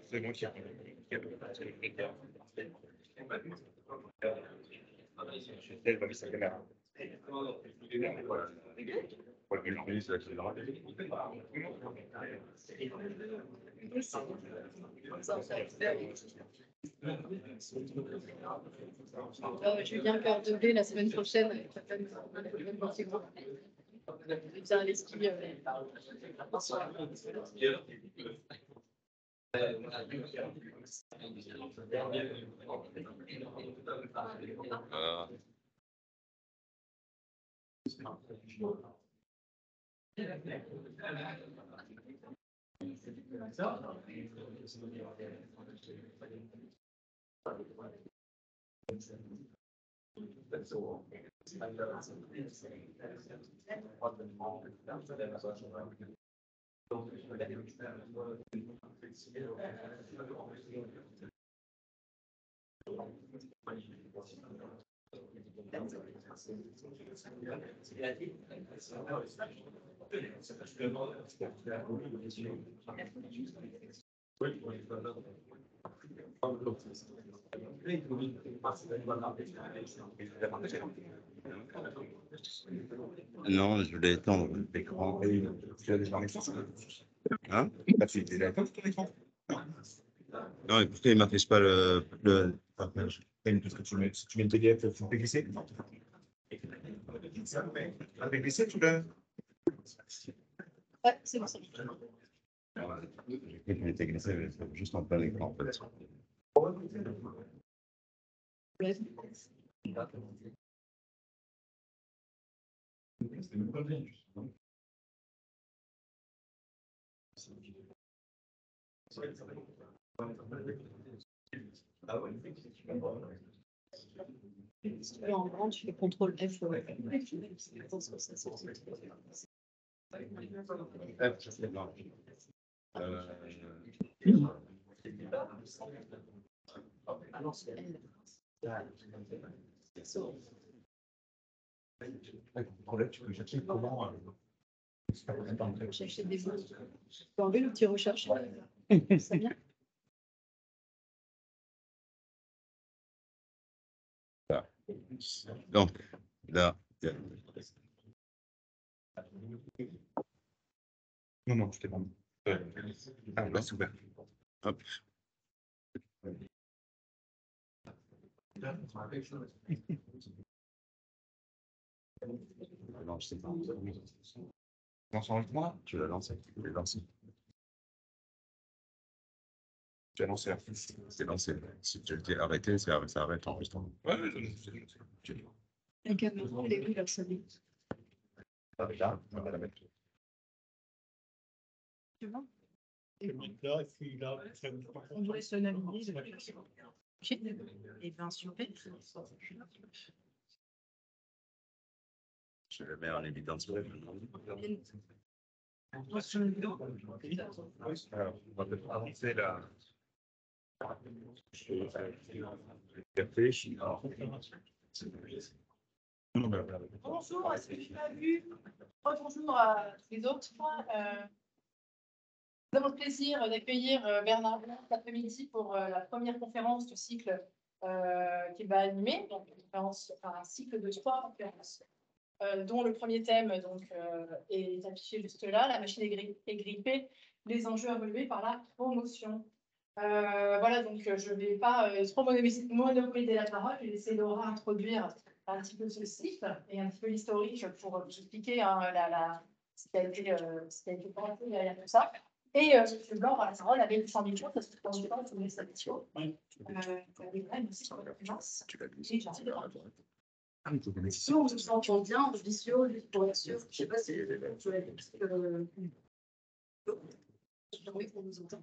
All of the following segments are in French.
C'est moi qui elle va mettre sa caméra. Julien Cœur de Blé la semaine prochaine avec la femme bien les skis un soir. Non, je voulais étendre l'écran. Hein? Non, et pourquoi il ne m'affiche pas le partage? Parce que tu mets le PDF, tu fais glisser. Tu fais glisser, tu le. Ouais, c'est bon, ça. Il était glissé, mais c'est juste en plein écran, en fait. Si tu veux en grand, tu fais CTRL F. Tu peux chercher comment. Chercher des mots. Tu peux enlever le petit recherche. C'est bien. Donc, là. Non, je t'ai pas mis. Ah, là, c'est ouvert. Hop. Non, je sais pas. Lance enregistrement. Tu l'as lancé. Tu l'as lancé. Tu as lancé là. C'est lancé. Si tu le dis arrêter, ça arrête l'enregistrement. Ouais, La caméra, elle est où, là, ça dit. là, on va la mettre. Tu vois? On voulait se naviguer. Et bien, super. Je le mets en évidence. Alors, on va peut-être avancer là. Bonjour, est-ce que tu m'as vu? Bonjour à tous les autres. Nous avons le plaisir d'accueillir Bernard Blanc cet après-midi pour la première conférence du cycle qu'il va animer, donc un cycle de 3 conférences, dont le premier thème est affiché juste là, la machine est grippée, les enjeux à relever par la promotion. Voilà, donc je ne vais pas trop monopoliser la parole, je vais laisser Laura introduire un petit peu ce cycle et un petit peu l'historique pour vous expliquer ce qui a été pensé derrière tout ça. Et M. Blanc aura la parole avec 100 000 choses, parce que ensuite, il faut laisser la question. Merci pour votre présence. Si on vous entend bien, en visio, pour être sûr, je ne sais pas si tu as dit oui, on nous entend.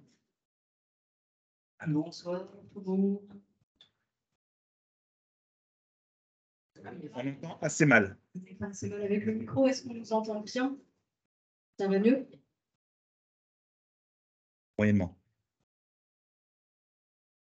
Bonsoir, tout le monde. On entend assez mal. C'est mal avec le micro, est-ce qu'on nous entend bien? Ça va mieux? Moyennement.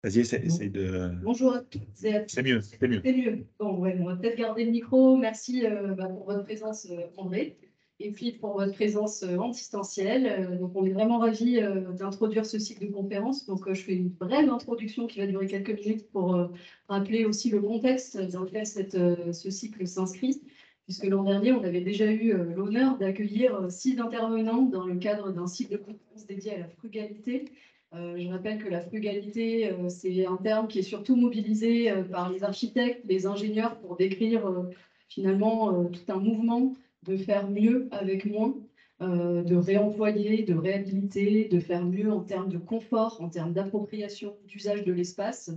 Vas-y, essaye de. Bonjour à toutes et à tous. C'est mieux, c'est mieux. C'est mieux. Bon, ouais, on va peut-être garder le micro. Merci pour votre présence, André. et puis pour votre présence en distanciel. Donc, on est vraiment ravis d'introduire ce cycle de conférences. Donc, je fais une brève introduction qui va durer quelques minutes pour rappeler aussi le contexte dans lequel ce cycle s'inscrit, puisque l'an dernier, on avait déjà eu l'honneur d'accueillir 6 intervenants dans le cadre d'un cycle de conférences dédié à la frugalité. Je rappelle que la frugalité, c'est un terme qui est surtout mobilisé par les architectes, les ingénieurs pour décrire finalement tout un mouvement de faire mieux avec moins, de réemployer, de réhabiliter, de faire mieux en termes de confort, en termes d'appropriation, d'usage de l'espace.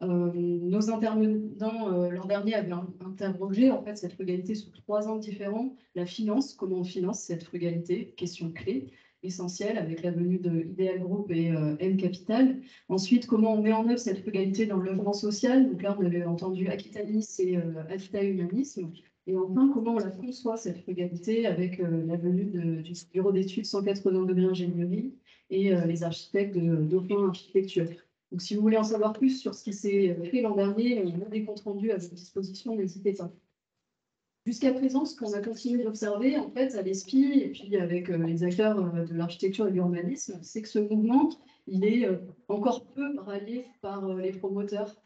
Nos intervenants l'an dernier avaient interrogé en fait cette frugalité sous 3 angles différents. La finance, comment on finance cette frugalité, question clé, essentielle avec la venue de Ideal Group et M Capital. Ensuite, comment on met en œuvre cette frugalité dans le logement social. Donc là, on avait entendu Aquitanis et Habitat Humanisme. Et enfin, comment on la conçoit, cette frugalité, avec la venue du bureau d'études 180 degrés ingénierie et les architectes de Dauphin Architecture. Donc, si vous voulez en savoir plus sur ce qui s'est fait l'an dernier, on a des comptes rendus à votre disposition, n'hésitez pas. Jusqu'à présent, ce qu'on a continué d'observer, en fait, à l'ESPI, et puis avec les acteurs de l'architecture et de l'urbanisme, c'est que ce mouvement, il est encore peu rallié par les promoteurs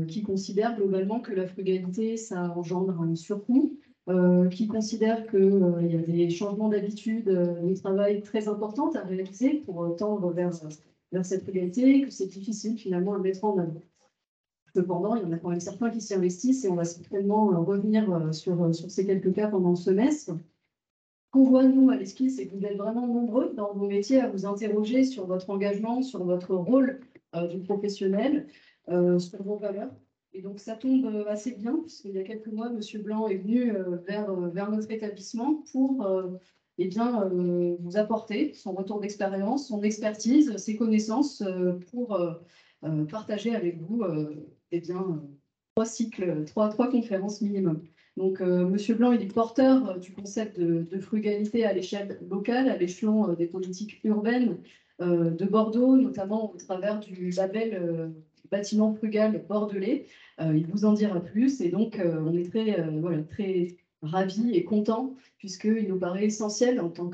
qui considèrent globalement que la frugalité, ça engendre un surcoût, qui considèrent qu'il y a des changements d'habitude de travail très importants à réaliser pour tendre vers cette frugalité, que c'est difficile finalement à mettre en œuvre. Cependant, il y en a quand même certains qui s'y investissent et on va certainement revenir sur ces quelques cas pendant le semestre. Ce qu'on voit, nous, à l'ESPI, c'est que vous êtes vraiment nombreux dans vos métiers à vous interroger sur votre engagement, sur votre rôle du professionnel, sur vos valeurs. Et donc, ça tombe assez bien, puisqu'il y a quelques mois, M. Blanc est venu vers notre établissement pour vous apporter son retour d'expérience, son expertise, ses connaissances pour partager avec vous trois conférences minimum. Donc, M. Blanc, il est porteur du concept de frugalité à l'échelle locale, à l'échelon des politiques urbaines de Bordeaux, notamment au travers du label bâtiment frugal bordelais. Il vous en dira plus. Et donc, on est très ravis et contents, puisqu'il nous paraît essentiel en tant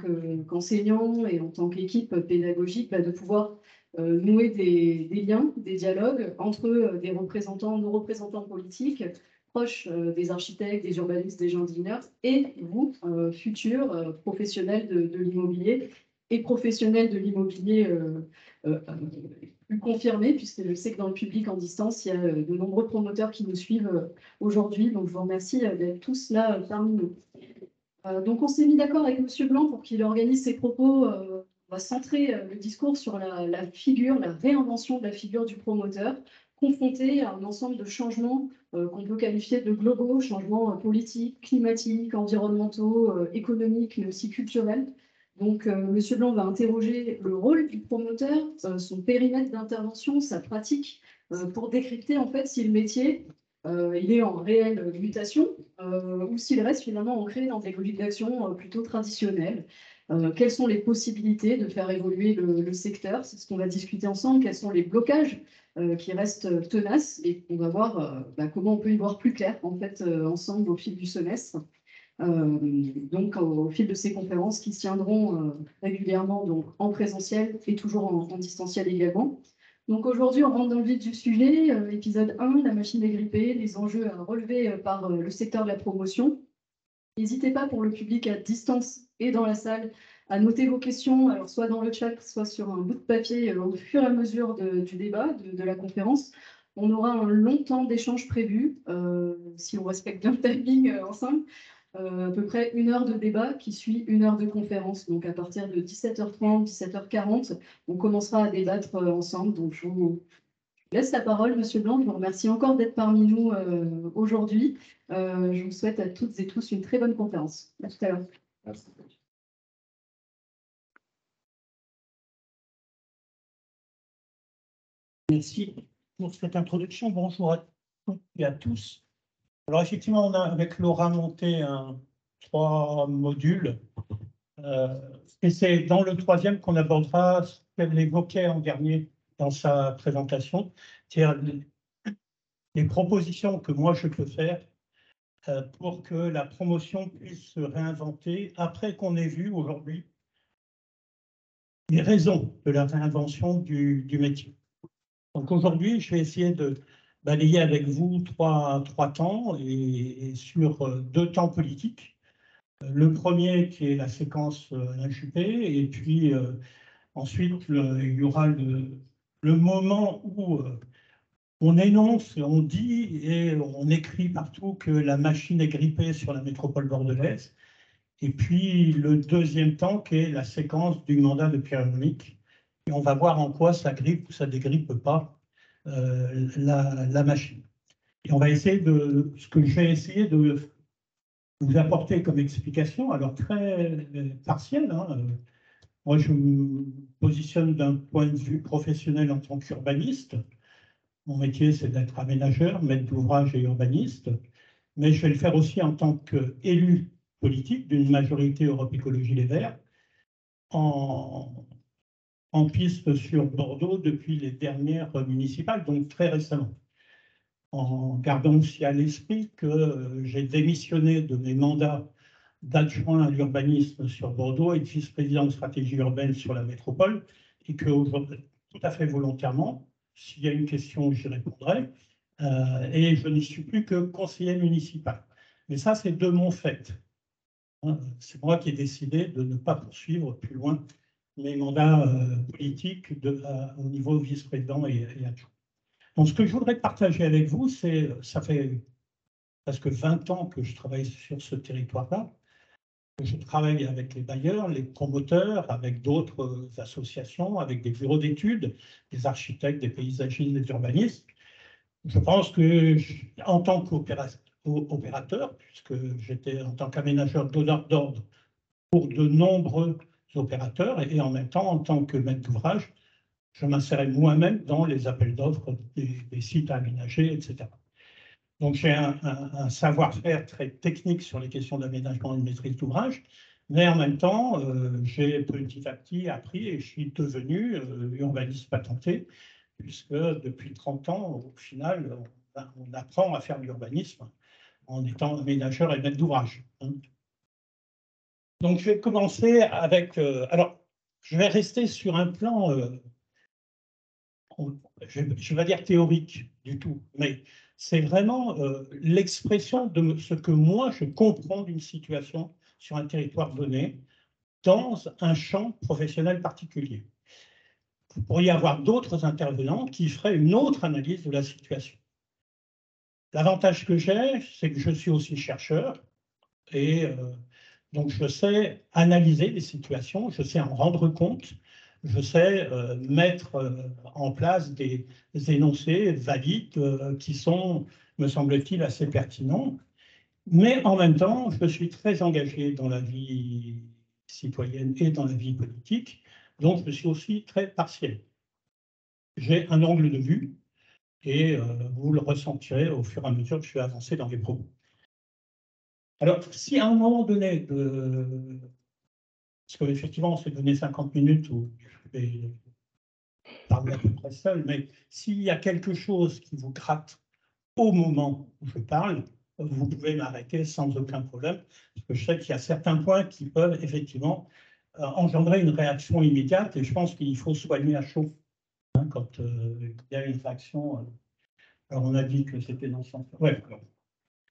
qu'enseignants et en tant qu'équipe pédagogique de pouvoir nouer des liens, des dialogues entre nos représentants politiques, proches des architectes, des urbanistes, des ingénieurs, et vous, futurs professionnels de l'immobilier et professionnels de l'immobilier plus confirmés, puisque je sais que dans le public en distance, il y a de nombreux promoteurs qui nous suivent aujourd'hui. Donc, je vous remercie d'être tous là parmi nous. Donc, on s'est mis d'accord avec M. Blanc pour qu'il organise ses propos. On va centrer le discours sur la réinvention de la figure du promoteur, confronté à un ensemble de changements qu'on peut qualifier de globaux, changements politiques, climatiques, environnementaux, économiques, mais aussi culturels. Donc, M. Blanc va interroger le rôle du promoteur, son périmètre d'intervention, sa pratique, pour décrypter en fait si le métier il est en réelle mutation ou s'il reste finalement ancré dans des logiques d'action plutôt traditionnelles. Quelles sont les possibilités de faire évoluer le secteur? C'est ce qu'on va discuter ensemble. Quels sont les blocages qui restent tenaces? Et on va voir comment on peut y voir plus clair en fait ensemble au fil du semestre. Donc au fil de ces conférences qui se tiendront régulièrement donc, en présentiel et toujours en distanciel également. Donc aujourd'hui, on rentre dans le vif du sujet. Épisode 1, la machine est grippée, les enjeux à relever par le secteur de la promotion. N'hésitez pas pour le public à distance et dans la salle à noter vos questions, alors soit dans le chat, soit sur un bout de papier au fur et à mesure du débat, de la conférence. On aura un long temps d'échange prévu, si on respecte bien le timing ensemble. À peu près 1 heure de débat qui suit 1 heure de conférence. Donc à partir de 17h30, 17h40, on commencera à débattre ensemble. Donc je vous laisse la parole, Monsieur Blanc. Je vous remercie encore d'être parmi nous aujourd'hui. Je vous souhaite à toutes et tous une très bonne conférence. À tout à l'heure. Merci. Merci pour cette introduction. Bonjour à toutes et à tous. Alors effectivement, on a avec Laura monté 3 modules. Et c'est dans le 3e qu'on abordera ce qu'elle évoquait en dernier dans sa présentation, c'est-à-dire les propositions que moi je peux faire pour que la promotion puisse se réinventer après qu'on ait vu aujourd'hui les raisons de la réinvention du métier. Donc aujourd'hui, je vais essayer de balayer avec vous trois temps et sur deux temps politiques. Le premier qui est la séquence Alain Juppé, et puis ensuite il y aura le moment où on énonce, on dit et on écrit partout que la machine est grippée sur la métropole bordelaise. Et puis le deuxième temps qui est la séquence du mandat de Pierre-Emerick. Et on va voir en quoi ça grippe ou ça dégrippe pas la machine. Et on va essayer de, ce que j'ai essayé de vous apporter comme explication, alors très partielle. Hein. Moi, je me positionne d'un point de vue professionnel en tant qu'urbaniste. Mon métier, c'est d'être aménageur, maître d'ouvrage et urbaniste. Mais je vais le faire aussi en tant qu'élu politique d'une majorité Europe Écologie Les Verts, en piste sur Bordeaux depuis les dernières municipales, donc très récemment. En gardant aussi à l'esprit que j'ai démissionné de mes mandats d'adjoint à l'urbanisme sur Bordeaux et de vice-président de stratégie urbaine sur la métropole, et que aujourd'hui, tout à fait volontairement, s'il y a une question, j'y répondrai, et je ne suis plus que conseiller municipal. Mais ça, c'est de mon fait. C'est moi qui ai décidé de ne pas poursuivre plus loin mes mandats politiques au niveau vice-président et adjoint. Donc, ce que je voudrais partager avec vous, c'est, ça fait presque 20 ans que je travaille sur ce territoire-là. Je travaille avec les bailleurs, les promoteurs, avec d'autres associations, avec des bureaux d'études, des architectes, des paysagistes, des urbanistes. Je pense que, en tant qu'opérateur, puisque j'étais en tant qu'aménageur donneur d'ordre pour de nombreux opérateurs, et en même temps, en tant que maître d'ouvrage, je m'insérais moi-même dans les appels d'offres des sites à aménager, etc. Donc j'ai un savoir-faire très technique sur les questions d'aménagement et de maîtrise d'ouvrage, mais en même temps, j'ai petit à petit appris et je suis devenu urbaniste patenté, puisque depuis 30 ans, au final, on apprend à faire de l'urbanisme en étant aménageur et maître d'ouvrage. Donc je vais commencer avec... alors, je vais rester sur un plan... je ne vais pas dire théorique du tout, mais c'est vraiment l'expression de ce que moi je comprends d'une situation sur un territoire donné dans un champ professionnel particulier. Vous pourriez avoir d'autres intervenants qui feraient une autre analyse de la situation. L'avantage que j'ai, c'est que je suis aussi chercheur et donc je sais analyser les situations, je sais en rendre compte. Je sais mettre en place des énoncés valides qui sont, me semble-t-il, assez pertinents. Mais en même temps, je suis très engagé dans la vie citoyenne et dans la vie politique, donc je suis aussi très partiel. J'ai un angle de vue et vous le ressentirez au fur et à mesure que je vais avancer dans les propos. Alors, si à un moment donné, parce qu'effectivement, on s'est donné 50 minutes où je vais parler à peu près seul, mais s'il y a quelque chose qui vous gratte au moment où je parle, vous pouvez m'arrêter sans aucun problème, parce que je sais qu'il y a certains points qui peuvent effectivement engendrer une réaction immédiate, et je pense qu'il faut soigner à chaud quand il y a une réaction. Alors on a dit que c'était dans ce sens. Ouais.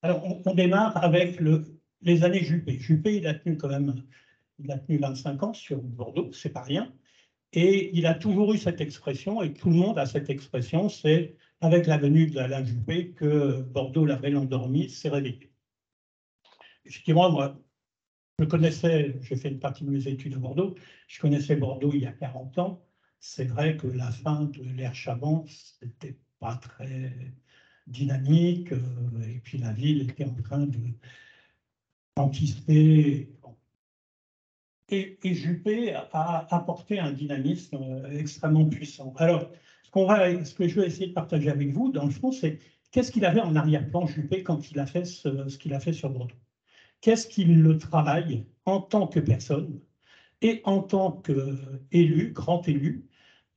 Alors on démarre avec les années Juppé. Juppé, il a tenu quand même, il a tenu 25 ans sur Bordeaux, c'est pas rien. Et il a toujours eu cette expression, et tout le monde a cette expression, c'est avec la venue d'Alain Juppé que Bordeaux, la belle endormie, s'est réveillé. Effectivement, moi, je connaissais, j'ai fait une partie de mes études à Bordeaux, je connaissais Bordeaux il y a 40 ans. C'est vrai que la fin de l'ère Chaban, c'était pas très dynamique, et puis la ville était en train de enquister. Et Juppé a apporté un dynamisme extrêmement puissant. Alors, ce que je vais essayer de partager avec vous, dans le fond, c'est qu'est-ce qu'il avait en arrière-plan Juppé quand il a fait ce qu'il a fait sur Bordeaux. Qu'est-ce qu'il le travaille en tant que personne et en tant qu'élu, grand élu,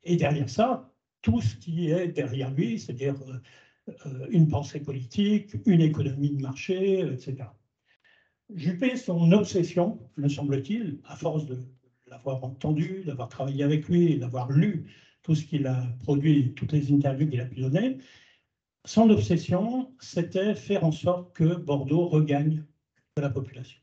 et derrière ça, tout ce qui est derrière lui, c'est-à-dire une pensée politique, une économie de marché, etc. Juppé, son obsession, me semble-t-il, à force de l'avoir entendu, d'avoir travaillé avec lui, d'avoir lu tout ce qu'il a produit, toutes les interviews qu'il a pu donner, son obsession, c'était faire en sorte que Bordeaux regagne de la population.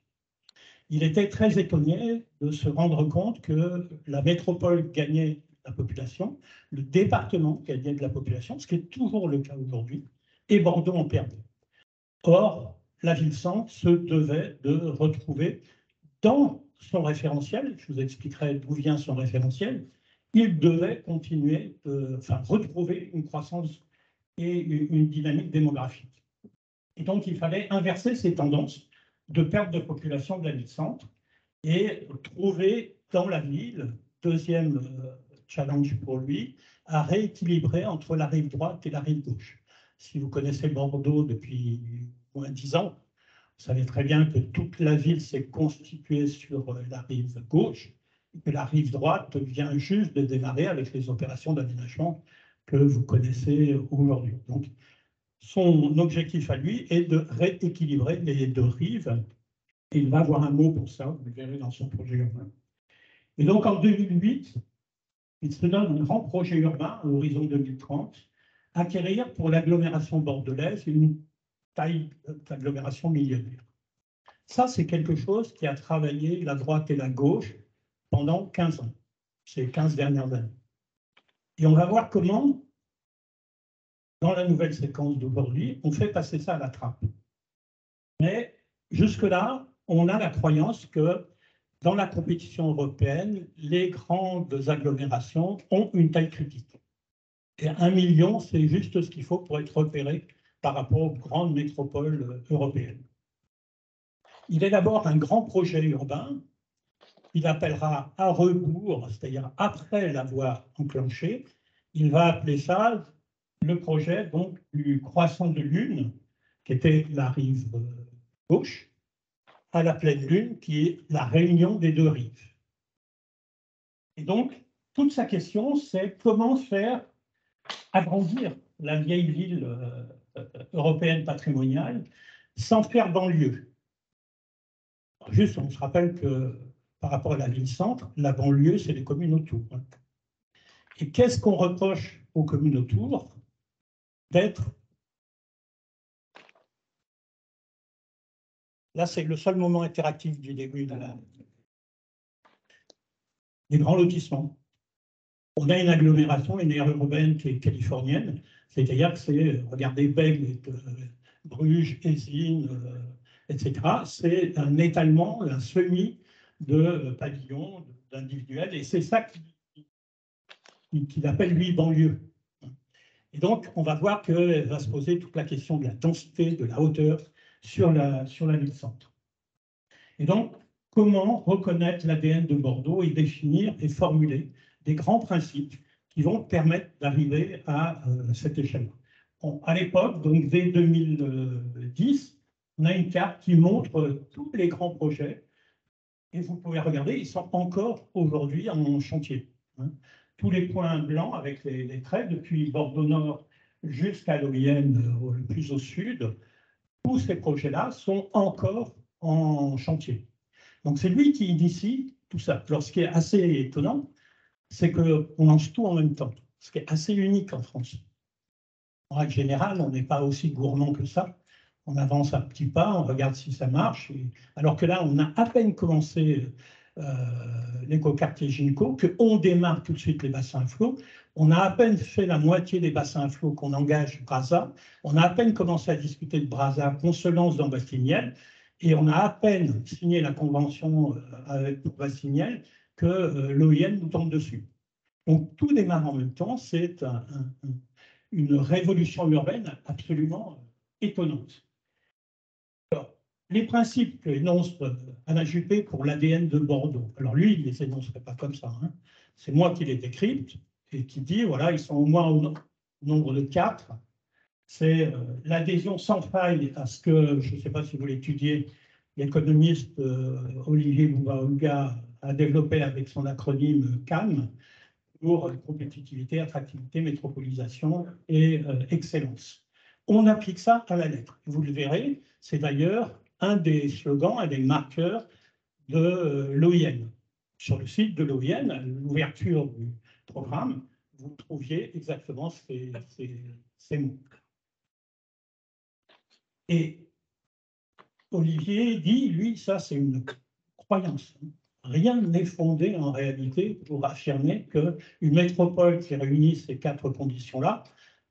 Il était très étonné de se rendre compte que la métropole gagnait la population, le département gagnait de la population, ce qui est toujours le cas aujourd'hui, et Bordeaux en perdait. Or, la ville-centre se devait de retrouver dans son référentiel, je vous expliquerai d'où vient son référentiel, il devait continuer, retrouver une croissance et une dynamique démographique. Et donc, il fallait inverser ces tendances de perte de population de la ville-centre et trouver dans la ville, deuxième challenge pour lui, à rééquilibrer entre la rive droite et la rive gauche. Si vous connaissez Bordeaux depuis moins de 10 ans, vous savez très bien que toute la ville s'est constituée sur la rive gauche et que la rive droite vient juste de démarrer avec les opérations d'aménagement que vous connaissez aujourd'hui. Donc, son objectif à lui est de rééquilibrer les deux rives. Et il va avoir un mot pour ça, vous le verrez dans son projet urbain. Et donc, en 2008, il se donne un grand projet urbain à l'horizon 2030, acquérir pour l'agglomération bordelaise une taille d'agglomération millionnaire. Ça, c'est quelque chose qui a travaillé la droite et la gauche pendant 15 ans, ces 15 dernières années. Et on va voir comment, dans la nouvelle séquence d'aujourd'hui, on fait passer ça à la trappe. Mais jusque-là, on a la croyance que dans la compétition européenne, les grandes agglomérations ont une taille critique. Et 1 million, c'est juste ce qu'il faut pour être repéré par rapport aux grandes métropoles européennes. Il est d'abord un grand projet urbain. Il appellera à rebours, c'est-à-dire après l'avoir enclenché, il va appeler ça le projet donc, du croissant de lune, qui était la rive gauche, à la pleine lune, qui est la réunion des deux rives. Et donc, toute sa question, c'est comment faire agrandir la vieille ville européenne patrimoniale sans faire banlieue. Juste, on se rappelle que par rapport à la ville-centre, la banlieue, c'est les communes autour. Et qu'est-ce qu'on reproche aux communes autour? D'être... Là, c'est le seul moment interactif du début de des grands lotissements. On a une agglomération, une aire urbaine qui est californienne, c'est-à-dire que c'est, regardez, Bègles, Bruges, Eysines, etc. C'est un étalement, un semis de pavillons, d'individuels, et c'est ça qu'il appelle, lui, banlieue. Et donc, on va voir qu'elle va se poser toute la question de la densité, de la hauteur sur la ville-centre. Et donc, comment reconnaître l'ADN de Bordeaux et définir et formuler des grands principes qui vont permettre d'arriver à cette échelle. Bon, à l'époque, donc dès 2010, on a une carte qui montre tous les grands projets et vous pouvez regarder, ils sont encore aujourd'hui en chantier. Hein. Tous les points blancs avec les traits, depuis Bordeaux-Nord jusqu'à l'Oyenne, le plus au sud, tous ces projets-là sont encore en chantier. Donc c'est lui qui initie tout ça. Alors ce qui est assez étonnant, c'est qu'on lance tout en même temps, ce qui est assez unique en France. En règle générale, on n'est pas aussi gourmand que ça. On avance à petits pas, on regarde si ça marche. Alors que là, on a à peine commencé l'écoquartier Ginko, qu'on démarre tout de suite les bassins à flot. On a à peine fait la moitié des bassins à flot qu'on engage Brazza. On a à peine commencé à discuter de Brazza, qu'on se lance dans Bastiniel. Et on a à peine signé la convention avec Bastiniel que l'OIN nous tombe dessus. Donc tout démarre en même temps, c'est une révolution urbaine absolument étonnante. Alors, les principes qu'énonce Alain Juppé pour l'ADN de Bordeaux, alors lui, il ne les énoncerait pas comme ça, hein. C'est moi qui les décrypte et qui dit, voilà, ils sont au moins au nombre de 4. C'est l'adhésion sans faille à ce que, je ne sais pas si vous l'étudiez, l'économiste Olivier Bouba-Olga a développé avec son acronyme CAM pour compétitivité, attractivité, métropolisation et excellence. On applique ça à la lettre. Vous le verrez, c'est d'ailleurs un des slogans, un des marqueurs de l'OIN. Sur le site de l'OIN, à l'ouverture du programme, vous trouviez exactement ces mots. Et Olivier dit, lui, ça c'est une croyance. Rien n'est fondé en réalité pour affirmer qu'une métropole qui réunit ces 4 conditions-là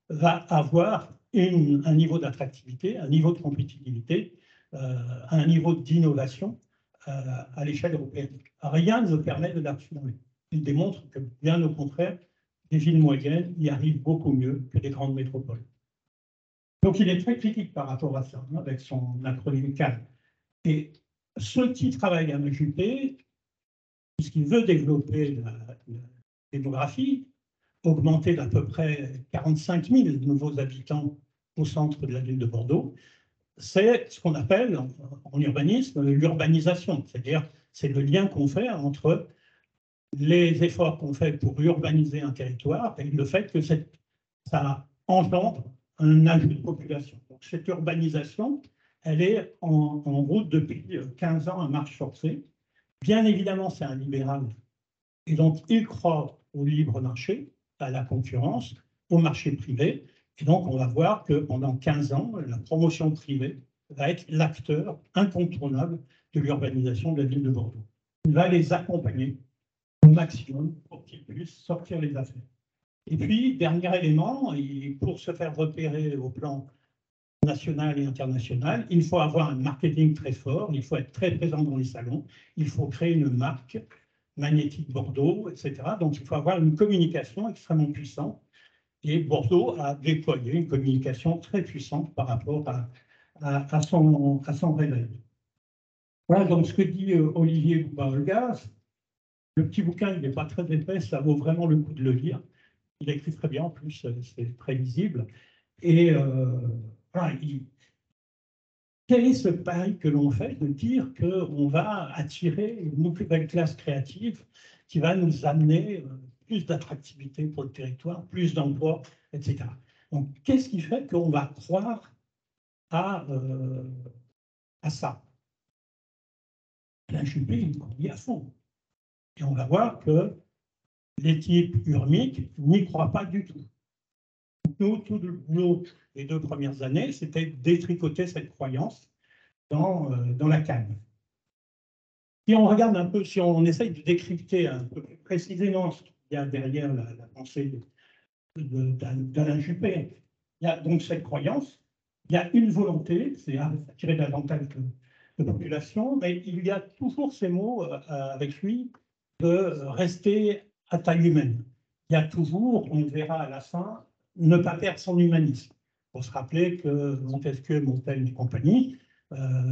va avoir un niveau d'attractivité, un niveau de compétitivité, un niveau d'innovation à l'échelle européenne. Rien ne permet de l'affirmer. Il démontre que, bien au contraire, les villes moyennes y arrivent beaucoup mieux que les grandes métropoles. Donc il est très critique par rapport à ça, avec son acronyme CAN. Et ceux qui travaillent à MJP, puisqu'il veut développer la démographie, augmenter d'à peu près 45 000 nouveaux habitants au centre de la ville de Bordeaux, c'est ce qu'on appelle en urbanisme l'urbanisation, c'est-à-dire c'est le lien qu'on fait entre les efforts qu'on fait pour urbaniser un territoire et le fait que ça engendre un ajout de population. Donc, cette urbanisation, elle est en route depuis 15 ans à marche forcée. Bien évidemment, c'est un libéral et donc il croit au libre marché, à la concurrence, au marché privé. Et donc, on va voir que pendant 15 ans, la promotion privée va être l'acteur incontournable de l'urbanisation de la ville de Bordeaux. Il va les accompagner au maximum pour qu'ils puissent sortir les affaires. Et puis, dernier élément, pour se faire repérer au plan national et international, il faut avoir un marketing très fort, il faut être très présent dans les salons, il faut créer une marque Magnétique Bordeaux, etc. Donc, il faut avoir une communication extrêmement puissante. Et Bordeaux a déployé une communication très puissante par rapport à son réveil. Voilà donc ce que dit Olivier Bouba-Olga. Le petit bouquin, il n'est pas très épais, ça vaut vraiment le coup de le lire. Il écrit très bien, en plus, c'est très lisible. Et voilà, quel est ce pari que l'on fait de dire qu'on va attirer une nouvelle classe créative qui va nous amener plus d'attractivité pour le territoire, plus d'emplois, etc. Donc, qu'est-ce qui fait qu'on va croire à ça? L'HUP, il croit à fond. Et on va voir que l'équipe URMIC n'y croit pas du tout. Nous, tout le boulot les 2 premières années, c'était détricoter cette croyance dans la canne. Si on regarde un peu, si on essaye de décrypter un peu plus précisément ce qu'il y a derrière la pensée d'Alain Juppé, il y a donc cette croyance, il y a une volonté, c'est attirer davantage de population, mais il y a toujours ces mots avec lui de rester à taille humaine. Il y a toujours, on le verra à la fin, ne pas perdre son humanisme. Il faut se rappeler que Montesquieu, Montaigne et compagnie,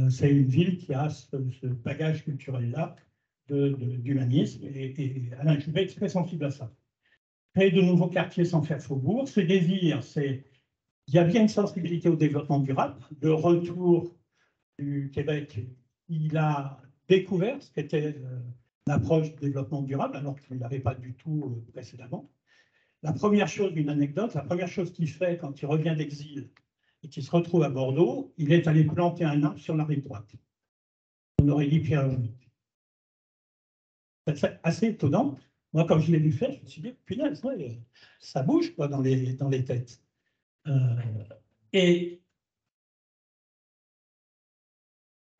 c'est une ville qui a ce bagage culturel-là d'humanisme, et Alain Juppé est très sensible à ça. Créer de nouveaux quartiers sans faire faubourg, ses désirs, il y a bien une sensibilité au développement durable. Le retour du Québec, il a découvert ce qu'était l'approche du développement durable, alors qu'il ne l'avait pas du tout précédemment. La première chose, une anecdote, la première chose qu'il fait quand il revient d'exil et qu'il se retrouve à Bordeaux, il est allé planter un arbre sur la rive droite. On aurait dit Pierre. C'est assez étonnant. Moi, quand je l'ai vu faire, je me suis dit, punaise, ouais, ça bouge quoi, dans les têtes. Et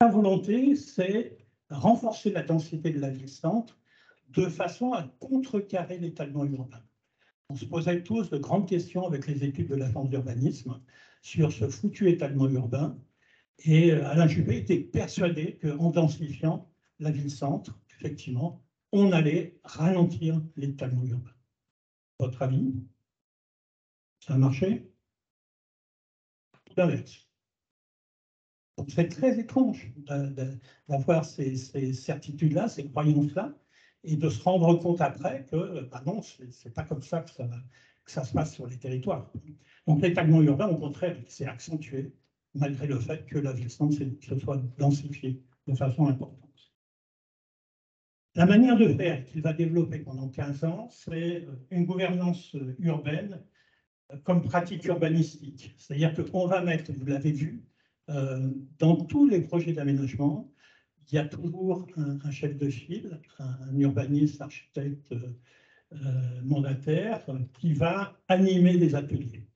la volonté, c'est renforcer la densité de la ville-centre de façon à contrecarrer l'étalement urbain. On se posait tous de grandes questions avec les études de l'agence d'urbanisme sur ce foutu étalement urbain. Et Alain Juppé était persuadé qu'en densifiant la ville-centre, effectivement, on allait ralentir l'étalement urbain. Votre avis? Ça a marché? Tout l'inverse. Donc c'est très étrange d'avoir ces certitudes-là, ces croyances-là, et de se rendre compte après que bah non, c'est pas comme ça que ça se passe sur les territoires. Donc l'étalement urbain, au contraire, s'est accentué, malgré le fait que la ville-centre se soit densifiée de façon importante. La manière de faire qu'il va développer pendant 15 ans, c'est une gouvernance urbaine comme pratique urbanistique. C'est-à-dire qu'on va mettre, vous l'avez vu, dans tous les projets d'aménagement, il y a toujours un chef de file, un urbaniste, architecte, mandataire, qui va animer des ateliers.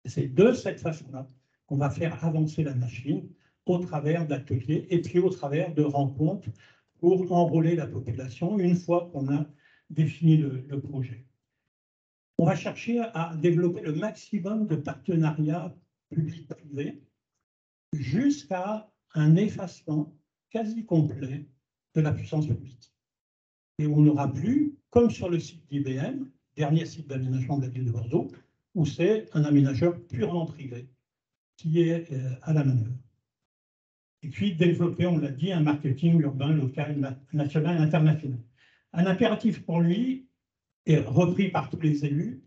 C'est de cette façon-là qu'on va faire avancer la machine au travers d'ateliers et puis au travers de rencontres pour enrôler la population une fois qu'on a défini le projet. On va chercher à développer le maximum de partenariats publics-privés jusqu'à un effacement quasi complet de la puissance publique. Et on n'aura plus, comme sur le site d'IBM, dernier site d'aménagement de la ville de Bordeaux, où c'est un aménageur purement privé qui est à la manœuvre. Et puis développer, on l'a dit, un marketing urbain, local, national et international. Un impératif pour lui, et repris par tous les élus,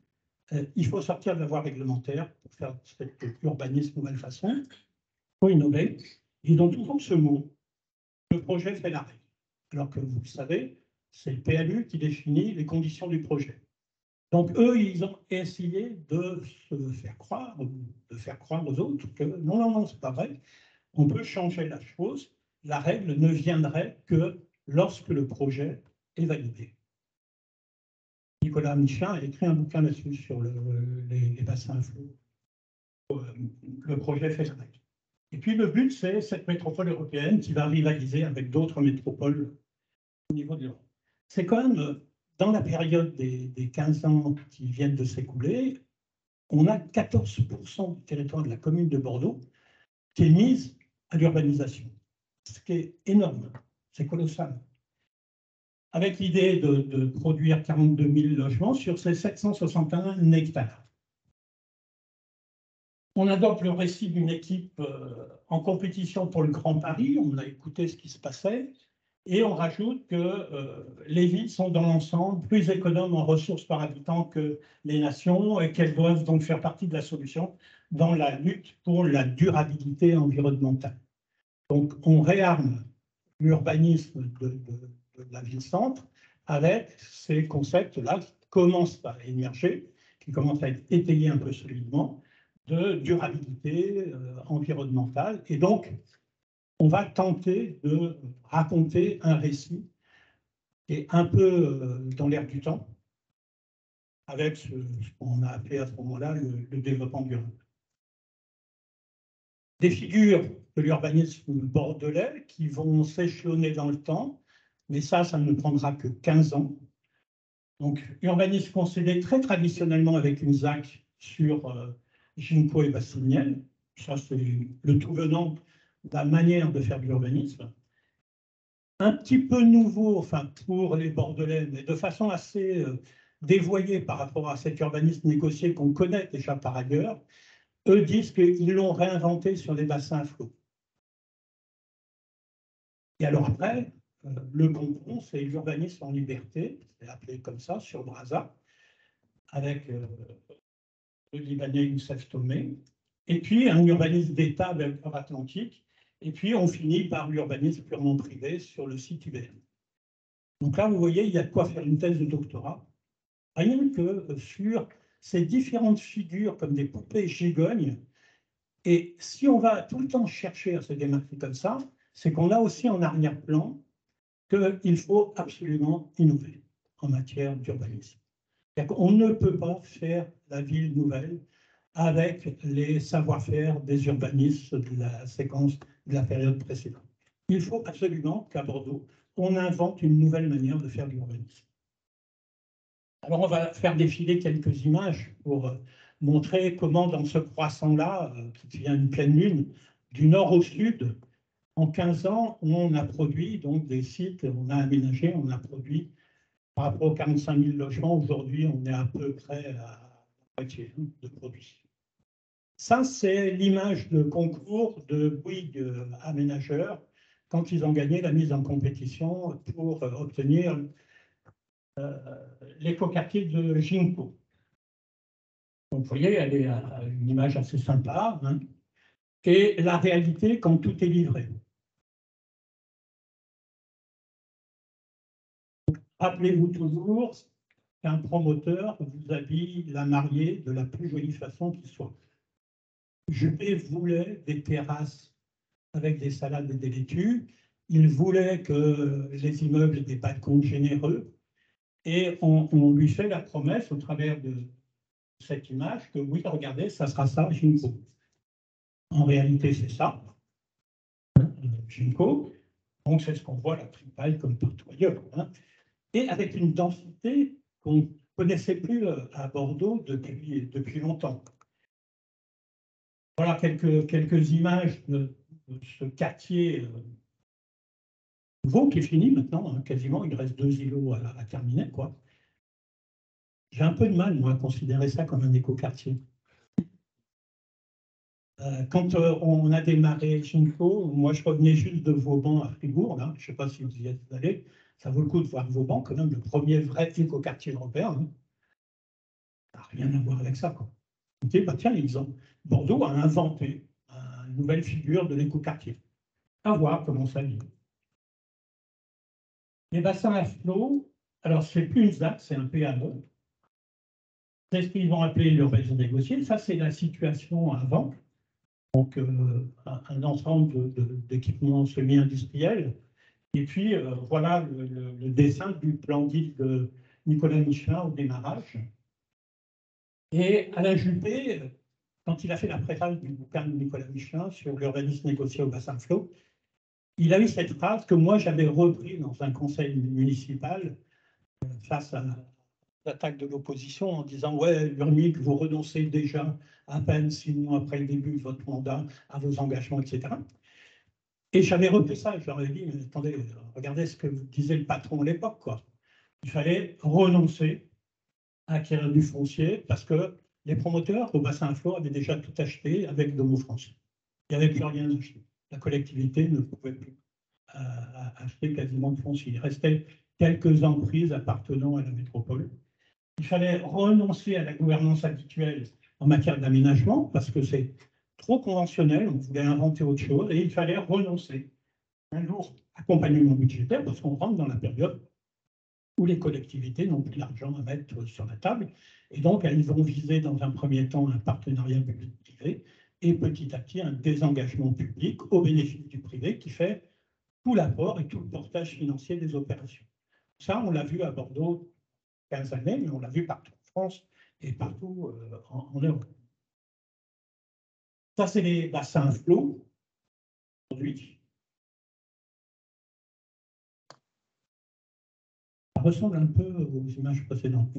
il faut sortir de la voie réglementaire pour faire cet urbanisme nouvelle façon, il faut innover. Ils ont toujours ce mot, le projet fait la règle. Alors que vous le savez, c'est le PLU qui définit les conditions du projet. Donc eux, ils ont essayé de se faire croire, de faire croire aux autres que non, non, non, c'est pas vrai. On peut changer la chose. La règle ne viendrait que lorsque le projet est validé. Nicolas Michin a écrit un bouquin là-dessus sur les bassins à flot. Le projet fait la règle. Et puis le but, c'est cette métropole européenne qui va rivaliser avec d'autres métropoles au niveau de l'Europe. C'est quand même, dans la période des 15 ans qui viennent de s'écouler, on a 14% du territoire de la commune de Bordeaux qui est mise à l'urbanisation. Ce qui est énorme, c'est colossal. Avec l'idée de produire 42 000 logements sur ces 761 hectares. On adopte le récit d'une équipe en compétition pour le Grand Paris, on a écouté ce qui se passait, et on rajoute que les villes sont dans l'ensemble plus économes en ressources par habitant que les nations et qu'elles doivent donc faire partie de la solution dans la lutte pour la durabilité environnementale. Donc on réarme l'urbanisme de la ville-centre avec ces concepts-là qui commencent à émerger, qui commencent à être étayés un peu solidement, de durabilité environnementale. Et donc, on va tenter de raconter un récit qui est un peu dans l'air du temps, avec ce qu'on a appelé à ce moment-là le développement durable. Des figures de l'urbanisme bordelais qui vont s'échelonner dans le temps, mais ça ne prendra que 15 ans. Donc, urbanisme concédé très traditionnellement avec une ZAC sur Ginko et Bassinienne. Ça, c'est le tout venant de la manière de faire de l'urbanisme. Un petit peu nouveau, enfin, pour les Bordelais, mais de façon assez dévoyée par rapport à cet urbanisme négocié qu'on connaît déjà par ailleurs. Eux disent qu'ils l'ont réinventé sur les bassins à flot. Et alors après, le bonbon, c'est l'urbanisme en liberté, c'est appelé comme ça, sur Brazza, avec le Libanais Youssef Tomé, et puis un urbanisme d'État avec Atlantique, et puis on finit par l'urbanisme purement privé sur le site IBM. Donc là, vous voyez, il y a de quoi faire une thèse de doctorat, rien que sur ces différentes figures comme des poupées gigognes. Et si on va tout le temps chercher à se démarquer comme ça, c'est qu'on a aussi en arrière-plan qu'il faut absolument innover en matière d'urbanisme. On ne peut pas faire la ville nouvelle avec les savoir-faire des urbanistes de la séquence de la période précédente. Il faut absolument qu'à Bordeaux, on invente une nouvelle manière de faire de l'urbanisme. Alors, on va faire défiler quelques images pour montrer comment, dans ce croissant-là, qui devient une pleine lune, du nord au sud, en 15 ans, on a produit donc des sites, on a aménagé, on a produit, par rapport aux 45 000 logements, aujourd'hui, on est à peu près à la moitié de produits. Ça, c'est l'image de concours de Bouygues Aménageurs quand ils ont gagné la mise en compétition pour obtenir l'écoquartier de Ginko. Donc, vous voyez, elle est une image assez sympa. Hein. Et la réalité quand tout est livré. Rappelez-vous toujours, qu'un promoteur vous habille la mariée de la plus jolie façon qui soit. Juppé voulait des terrasses avec des salades et des laitues. Il voulait que les immeubles aient des balcons généreux. Et on lui fait la promesse au travers de cette image que oui, regardez, ça sera ça, Ginko. En réalité, c'est ça, Ginko. Donc, c'est ce qu'on voit à la Tripaille comme partout ailleurs. Hein. Et avec une densité qu'on ne connaissait plus à Bordeaux depuis longtemps. Voilà quelques images de ce quartier nouveau qui est fini maintenant, hein, quasiment. Il reste 2 îlots à terminer, quoi. J'ai un peu de mal, moi, à considérer ça comme un écoquartier. Quand on a démarré Ginko, moi, je revenais juste de Vauban à Fribourg. Là. Je ne sais pas si vous y êtes allé. Ça vaut le coup de voir Vauban, quand même, le premier vrai écoquartier européen. Hein. Ça n'a rien à voir avec ça, quoi. Okay, bah tiens, Bordeaux a inventé une nouvelle figure de l'écoquartier. À voir comment ça vit. Les bassins à flot, alors c'est plus une ZAC, c'est un PAE. C'est ce qu'ils vont appeler l'urbanisme négocié. Ça, c'est la situation avant. Donc, un ensemble d'équipements semi-industriels. Et puis, voilà le dessin du plan d'île de Nicolas Michelin au démarrage. Et Alain Juppé, quand il a fait la préface du bouquin de Nicolas Michelin sur l'urbanisme négocié au bassin flot, il a eu cette phrase que moi j'avais repris dans un conseil municipal face à l'attaque de l'opposition en disant « Ouais, Urmic, vous renoncez déjà à peine 6 mois après le début de votre mandat à vos engagements, etc. » Et j'avais repris ça et je leur ai dit « Mais attendez, regardez ce que disait le patron à l'époque, quoi. Il fallait renoncer à acquérir du foncier parce que les promoteurs au bassin à flot avaient déjà tout acheté avec Domo France. Il n'y avait plus rien à acheter. La collectivité ne pouvait plus acheter quasiment de foncier. Il restait quelques emprises appartenant à la métropole. Il fallait renoncer à la gouvernance habituelle en matière d'aménagement parce que c'est trop conventionnel, on voulait inventer autre chose, et il fallait renoncer à un lourd accompagnement budgétaire parce qu'on rentre dans la période où les collectivités n'ont plus d'argent à mettre sur la table. Et donc, elles vont viser dans un premier temps un partenariat public-privé et petit à petit un désengagement public au bénéfice du privé qui fait tout l'apport et tout le portage financier des opérations. Ça, on l'a vu à Bordeaux 15 années, mais on l'a vu partout en France et partout en Europe. Ça, c'est les bassins flots aujourd'hui. Ça ressemble un peu aux images précédentes.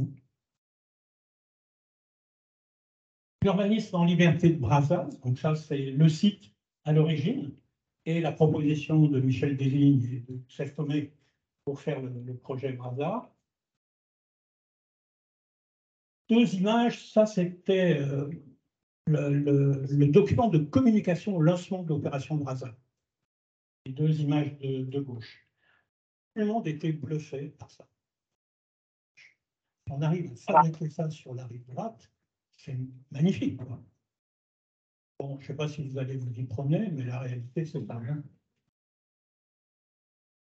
L'urbanisme en liberté de Brazza, donc ça c'est le site à l'origine, et la proposition de Michel Deslignes et de Serge Thomé pour faire le projet Brazza. 2 images, ça c'était le document de communication au lancement de l'opération Brazza. Les 2 images de gauche. Tout le monde était bluffé par ça. On arrive à fabriquer ça sur la rive droite, c'est magnifique, quoi. Bon, je ne sais pas si vous allez vous y promener, mais la réalité, c'est pas rien.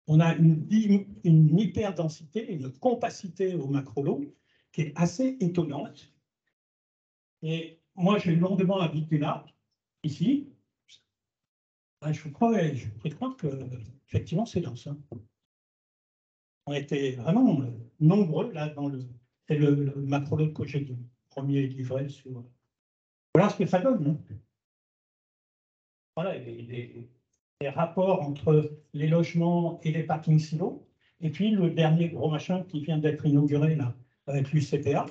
On a une hyperdensité, une compacité au macrolot qui est assez étonnante. Et moi, j'ai longuement habité là, ici. Je crois que, effectivement, c'est dense. Hein. On était vraiment nombreux là dans c'est le macrolot que j'ai le premier livré sur. Voilà ce que ça donne. Hein. Voilà les rapports entre les logements et les parkings silos. Et puis le dernier gros machin qui vient d'être inauguré là avec l'UCPA.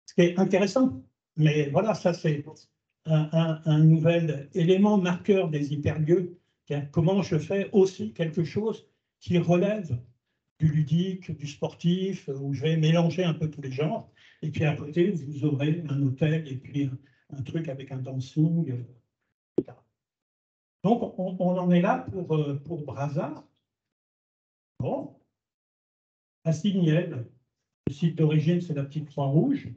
Ce qui est intéressant. Mais voilà, ça c'est un nouvel élément marqueur des hyperlieux. Comment je fais aussi quelque chose qui relève du ludique, du sportif, où je vais mélanger un peu tous les genres. Et puis à côté, vous aurez un hôtel et puis un truc avec un dancing, etc. Donc on en est là pour Brazza. Bon. À Signel, le site d'origine, c'est la petite croix rouge.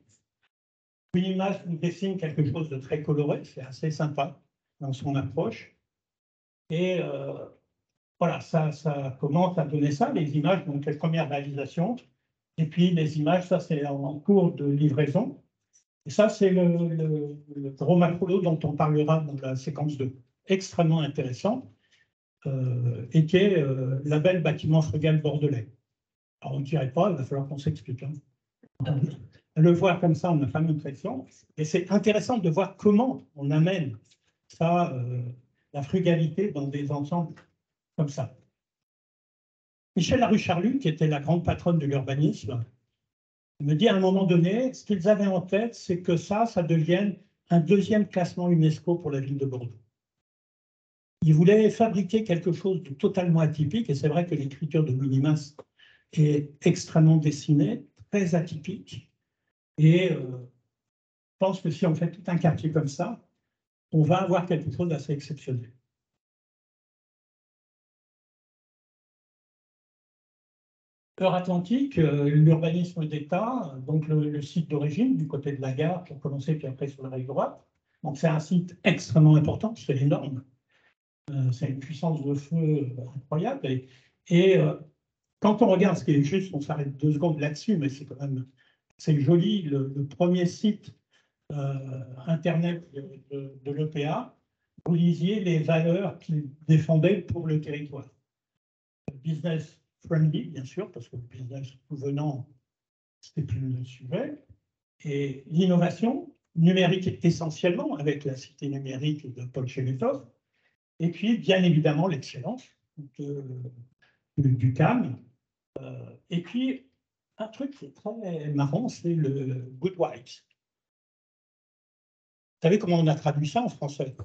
Une image nous dessine quelque chose de très coloré, c'est assez sympa dans son approche. Et voilà, ça commence à donner ça, les images, donc les premières réalisations. Et puis les images, ça c'est en cours de livraison. Et ça, c'est le gros macro dont on parlera dans la séquence 2. Extrêmement intéressant. Et qui est label bâtiment frugal bordelais. Alors on ne dirait pas, il va falloir qu'on s'explique. Hein. Le voir comme ça, on n'a pas l'impression. Et c'est intéressant de voir comment on amène ça, la frugalité dans des ensembles comme ça. Michel Larucharlu, qui était la grande patronne de l'urbanisme, me dit à un moment donné, ce qu'ils avaient en tête, c'est que ça devienne un deuxième classement UNESCO pour la ville de Bordeaux. Ils voulaient fabriquer quelque chose de totalement atypique, et c'est vrai que l'écriture de Minimas est extrêmement dessinée, très atypique, et je pense que si on fait tout un quartier comme ça, on va avoir quelque chose d'assez exceptionnel. Atlantique, l'urbanisme d'État, donc le site d'origine du côté de la gare, pour commencer, puis après sur la rive droite. Donc c'est un site extrêmement important, c'est énorme. C'est une puissance de feu incroyable. Et quand on regarde ce qui est juste, on s'arrête 2 secondes là-dessus, mais c'est quand même c'est joli, le premier site Internet de l'EPA, vous lisiez les valeurs qu'il défendait pour le territoire. Business friendly, bien sûr, parce que le business tout venant, c'était plus le sujet. Et l'innovation numérique essentiellement, avec la cité numérique de Paul Chemetov. Et puis, bien évidemment, l'excellence du CAM. Et puis, un truc qui est très marrant, c'est le Good Vibes. Vous savez comment on a traduit ça en français?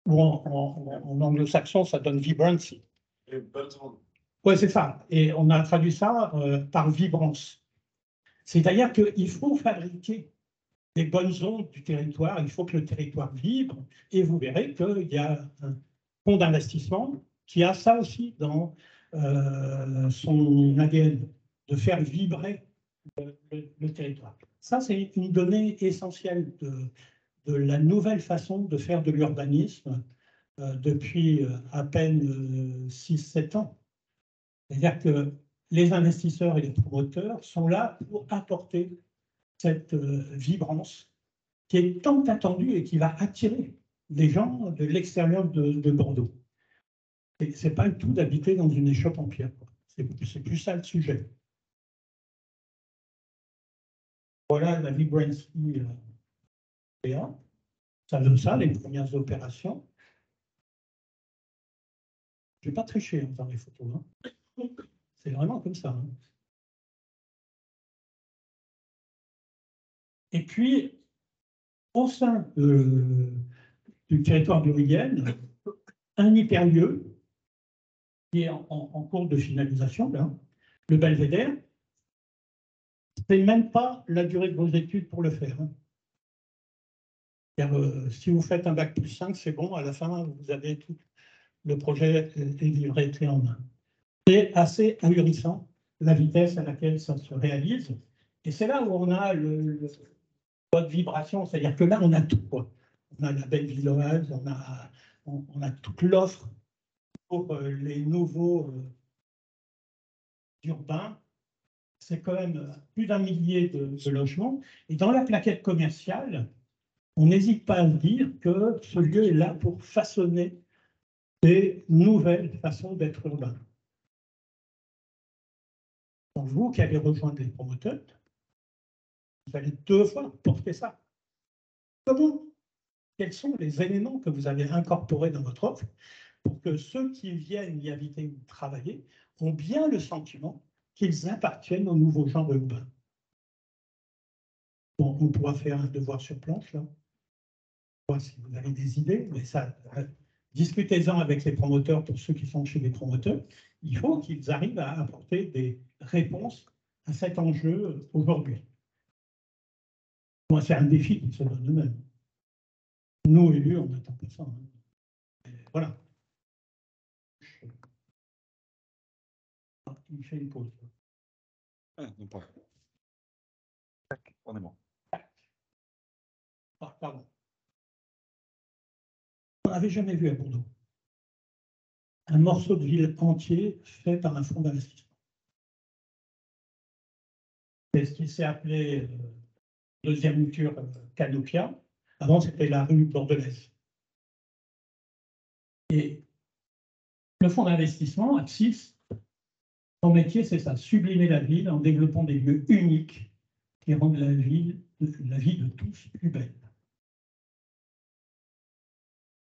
Ou en anglo-saxon, ça donne vibrancy. Oui, c'est ça. Et on a traduit ça par vibrance. C'est-à-dire qu'il faut fabriquer des bonnes ondes du territoire, il faut que le territoire vibre, et vous verrez qu'il y a un fonds d'investissement qui a ça aussi dans son ADN, de faire vibrer le territoire. Ça, c'est une donnée essentielle de la nouvelle façon de faire de l'urbanisme depuis à peine 6-7 ans. C'est-à-dire que les investisseurs et les promoteurs sont là pour apporter cette vibrance qui est tant attendue et qui va attirer les gens de l'extérieur de Bordeaux. Ce n'est pas le tout d'habiter dans une échoppe en pierre. C'est plus ça le sujet. Voilà la vibrancy PA. Ça donne ça, les premières opérations. Je ne vais pas tricher dans les photos. Hein. C'est vraiment comme ça. Hein. Et puis, au sein du territoire de Rienne, un hyperlieu qui est en cours de finalisation, là, le Belvédère. Ce n'est même pas la durée de vos études pour le faire. Hein. Si vous faites un bac+5, c'est bon, à la fin, vous avez tout le projet est livré clé en main. C'est assez ahurissant, la vitesse à laquelle ça se réalise. Et c'est là où on a le de vibration, c'est-à-dire que là, on a tout. Quoi. On a la belle villoise, on a toute l'offre pour les nouveaux urbains. C'est quand même plus d'1 millier de logements. Et dans la plaquette commerciale, on n'hésite pas à dire que ce lieu est là pour façonner des nouvelles façons d'être urbain. Donc vous qui allez rejoindre les promoteurs, vous allez 2 fois porter ça. Comment? Quels sont les éléments que vous avez incorporés dans votre offre pour que ceux qui viennent y habiter ou travailler ont bien le sentiment qu'ils appartiennent au nouveau genre urbain? Bon, on pourra faire un devoir sur planche, là. Si vous avez des idées, mais ça, discutez-en avec les promoteurs pour ceux qui sont chez les promoteurs. Il faut qu'ils arrivent à apporter des réponses à cet enjeu aujourd'hui. Moi, c'est un défi qu'ils se donnent eux-mêmes. Nous, élus, on n'attend pas ça. Hein. Voilà. Il fait une pause. Ah, non, pas. On est bon. Ah, pardon. On n'avait jamais vu à Bordeaux un morceau de ville entier fait par un fonds d'investissement. c'est ce qui s'est appelé deuxième mouture Canopia. Avant, c'était la rue bordelaise. Et le fonds d'investissement, Axis, son métier, c'est ça, sublimer la ville en développant des lieux uniques qui rendent la vie de tous plus belle.